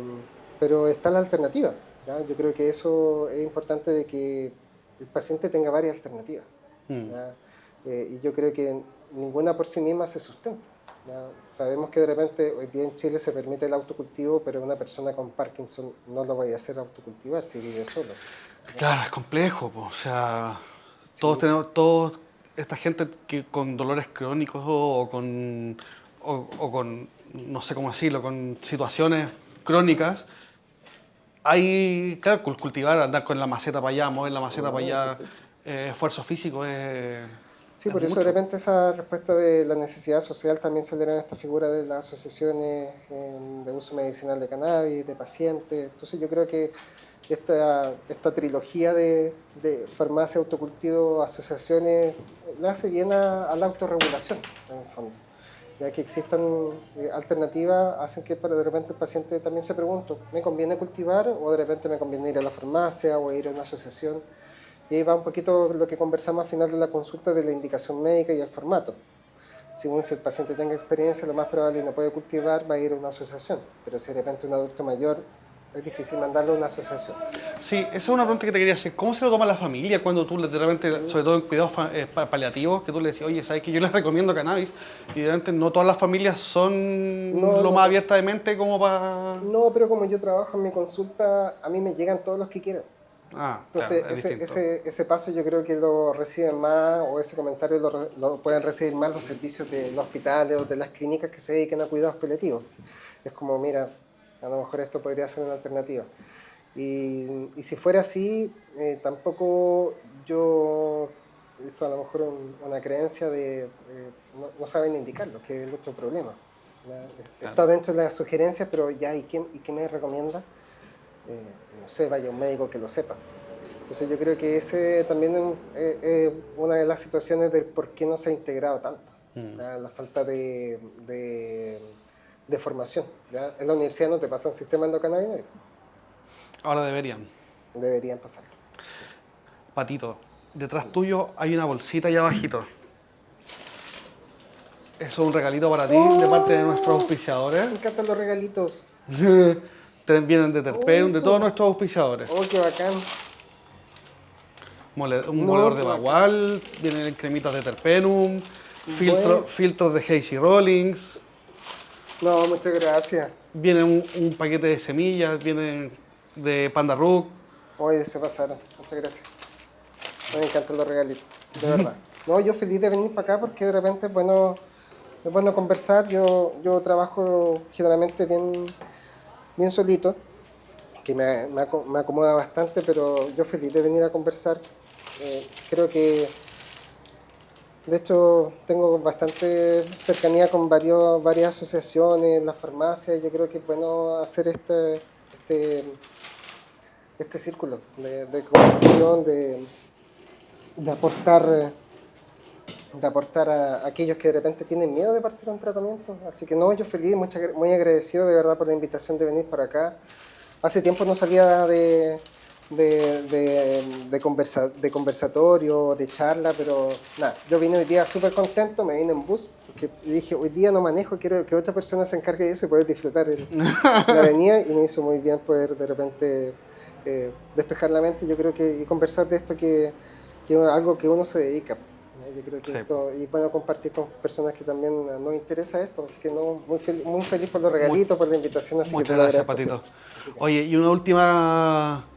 pero está la alternativa, ¿ya? Yo creo que eso es importante de que el paciente tenga varias alternativas, ¿ya? Y yo creo que ninguna por sí misma se sustenta, ¿ya? Sabemos que de repente hoy día en Chile se permite el autocultivo, pero una persona con Parkinson no lo vaya a hacer autocultivar si vive solo. Claro, es complejo, po. O sea, Sí. todos esta gente que con dolores crónicos o con, no sé cómo decirlo, con situaciones crónicas, hay, claro, cultivar, andar con la maceta para allá, mover la maceta para allá, Difícil. esfuerzo físico Sí, es por eso de mucho. repente esa respuesta de la necesidad social también salieron esta figura de las asociaciones de uso medicinal de cannabis, de pacientes. Entonces yo creo que esta trilogía de farmacia, autocultivo, asociaciones, le hace bien a la autorregulación, en el fondo. Ya que existan alternativas, hacen que de repente el paciente también se pregunte, ¿me conviene cultivar o de repente me conviene ir a la farmacia o ir a una asociación? Y ahí va un poquito lo que conversamos al final de la consulta de la indicación médica y el formato. Según si el paciente tenga experiencia, lo más probable y no puede cultivar, va a ir a una asociación. Pero si de repente un adulto mayor, es difícil mandarlo a una asociación. Sí, esa es una pregunta que te quería hacer. ¿Cómo se lo toma la familia cuando tú de repente, sobre todo en cuidados paliativos, que tú le decís, oye, sabes que yo les recomiendo cannabis? Y de repente no todas las familias son No, lo no, más abiertas de mente como para... no, pero como yo trabajo en mi consulta, a mí me llegan todos los que quieran. Ah, claro, Entonces, es distinto. ese paso yo creo que lo reciben más, o ese comentario lo pueden recibir más los servicios de los hospitales o de las clínicas que se dediquen a cuidados paliativos. Es como, mira, a lo mejor esto podría ser una alternativa. Y si fuera así, tampoco yo, esto a lo mejor es una creencia de no saben indicarlo, que es otro problema. ¿Ya? Claro. Está dentro de las sugerencias, pero ya, ¿y qué me recomienda? No sé, vaya un médico que lo sepa. Entonces yo creo que ese también es una de las situaciones del por qué no se ha integrado tanto, la falta de formación. ¿Ya? En la universidad no te pasan sistema endocannabinoide, Ahora deberían. deberían pasarlo. Patito, detrás tuyo hay una bolsita allá abajito. Eso es un regalito para ti de parte de nuestros auspiciadores. Me encantan los regalitos. Vienen de Terpeum, de Eso. todos nuestros auspiciadores. Oh, qué bacán. Un No, moledor qué de bacán. bagual, vienen cremitas de Terpenum, Bueno. filtros de Hazy Rollings, No, muchas gracias. viene un paquete de semillas, vienen de Panda Rook. Oye, se pasaron. Muchas gracias. Me encantan los regalitos, de verdad. No, yo feliz de venir para acá porque de repente es bueno conversar. Yo trabajo generalmente bien solito, que me acomoda bastante, pero yo feliz de venir a conversar. Creo que, de hecho, tengo bastante cercanía con varias asociaciones, las farmacias. Yo creo que es bueno hacer este círculo de conversación, de aportar a aquellos que de repente tienen miedo de partir a un tratamiento. Así que no, yo feliz, muy agradecido de verdad por la invitación de venir para acá. Hace tiempo no salía de conversatorio, de charla, pero nada, yo vine hoy día súper contento, me vine en bus, porque yo dije, hoy día no manejo, quiero que otra persona se encargue de eso y poder disfrutar la avenida, y me hizo muy bien poder de repente despejar la mente, yo creo que, y conversar de esto que es algo que uno se dedica. Yo creo que Sí. esto, y bueno, compartir con personas que también nos interesa esto, así que no, muy feliz por los regalitos, por la invitación, así que Muchas te lo gracias, agradezco Patito. siempre. Así que, Oye, y una última...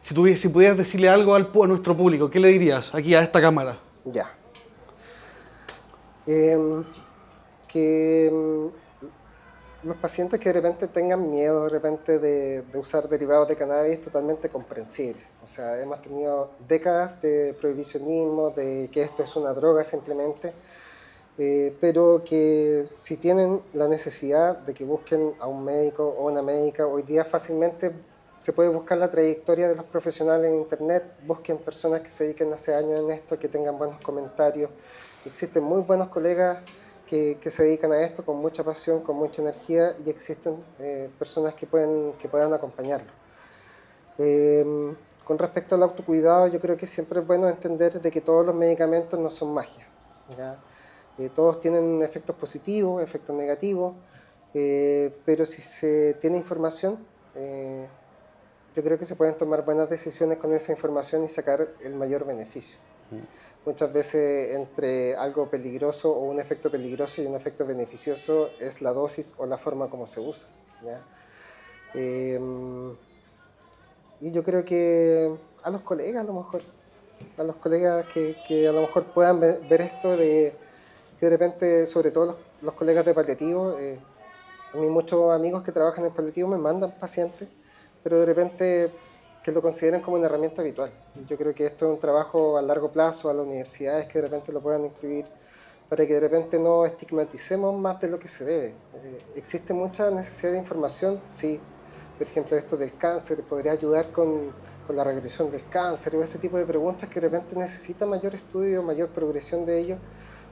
Si pudieras decirle algo a nuestro público, ¿qué le dirías aquí a esta cámara? ya. Em, que los pacientes que de repente tengan miedo de repente de usar derivados de cannabis es totalmente comprensible. O sea, hemos tenido décadas de prohibicionismo, de que esto es una droga simplemente, pero que si tienen la necesidad de que busquen a un médico o una médica, hoy día fácilmente se puede buscar la trayectoria de los profesionales en internet, busquen personas que se dediquen hace años en esto, que tengan buenos comentarios. Existen muy buenos colegas que se dedican a esto con mucha pasión, con mucha energía, y existen personas que puedan acompañarlo. Con respecto al autocuidado, yo creo que siempre es bueno entender de que todos los medicamentos no son magia, ¿ya? Todos tienen efectos positivos, efectos negativos, pero si se tiene información, yo creo que se pueden tomar buenas decisiones con esa información y sacar el mayor beneficio. Muchas veces entre algo peligroso o un efecto peligroso y un efecto beneficioso es la dosis o la forma como se usa, ¿ya? Y yo creo que a los colegas a los colegas que a lo mejor puedan ver esto que de repente, sobre todo los colegas de paliativo, a mí muchos amigos que trabajan en paliativo me mandan pacientes, pero de repente que lo consideren como una herramienta habitual. Y yo creo que esto es un trabajo a largo plazo, a las universidades que de repente lo puedan incluir, para que de repente no estigmaticemos más de lo que se debe. ¿Existe mucha necesidad de información? Sí. Por ejemplo, esto del cáncer, ¿podría ayudar con la regresión del cáncer? O ese tipo de preguntas que de repente necesitan mayor estudio, mayor progresión de ello,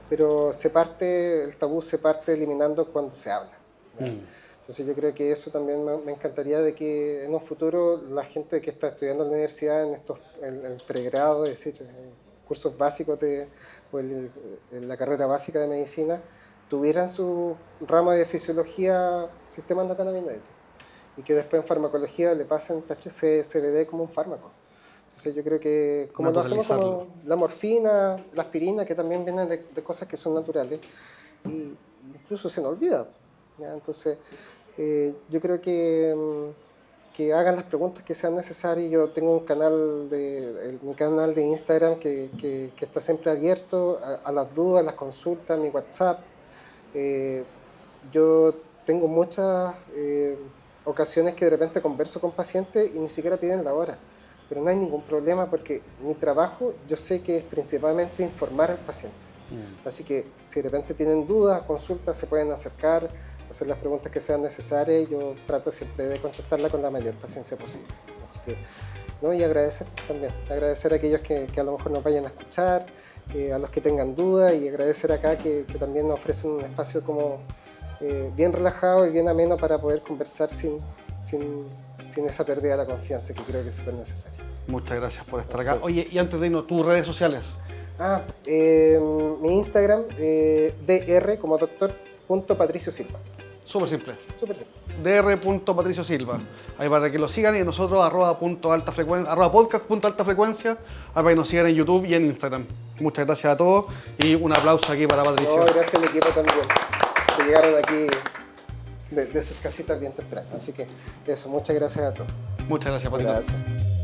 pero el tabú se parte eliminando cuando se habla, ¿ya? Entonces yo creo que eso también me encantaría de que en un futuro la gente que está estudiando en la universidad, en el pregrado, es decir, cursos básicos o en la carrera básica de medicina, tuvieran su rama de fisiología, sistema endocannabinoide, y que después en farmacología le pasen THC, CBD como un fármaco. Entonces yo creo que como lo hacemos como la morfina, la aspirina, que también vienen de cosas que son naturales, y incluso se nos olvida, ¿ya? Entonces yo creo que hagan las preguntas que sean necesarias. Yo tengo un canal, mi canal de Instagram que está siempre abierto a las dudas, a las consultas, mi WhatsApp. Yo tengo muchas ocasiones que de repente converso con pacientes y ni siquiera piden la hora, pero no hay ningún problema porque mi trabajo yo sé que es principalmente informar al paciente. Así que si de repente tienen dudas, consultas, se pueden acercar, hacer las preguntas que sean necesarias, y yo trato siempre de contestarla con la mayor paciencia posible. Así que, ¿no? Y agradecer también, agradecer a aquellos que a lo mejor nos vayan a escuchar, a los que tengan dudas, y agradecer acá que también nos ofrecen un espacio como bien relajado y bien ameno para poder conversar sin esa pérdida de la confianza, que creo que es súper necesaria. Muchas gracias por estar acá. Oye, y antes de irnos, tus redes sociales. Mi Instagram, dr como doctor.patricio Silva. Súper simple. Súper simple. dr.patricio Silva. Ahí para que lo sigan, y nosotros @podcast.altafrecuencia, para que nos sigan en YouTube y en Instagram. Muchas gracias a todos y un aplauso aquí para Patricio. No, gracias al equipo también, que llegaron aquí de sus casitas bien temprano. Así que eso, muchas gracias a todos. Muchas gracias, Patricio. Gracias.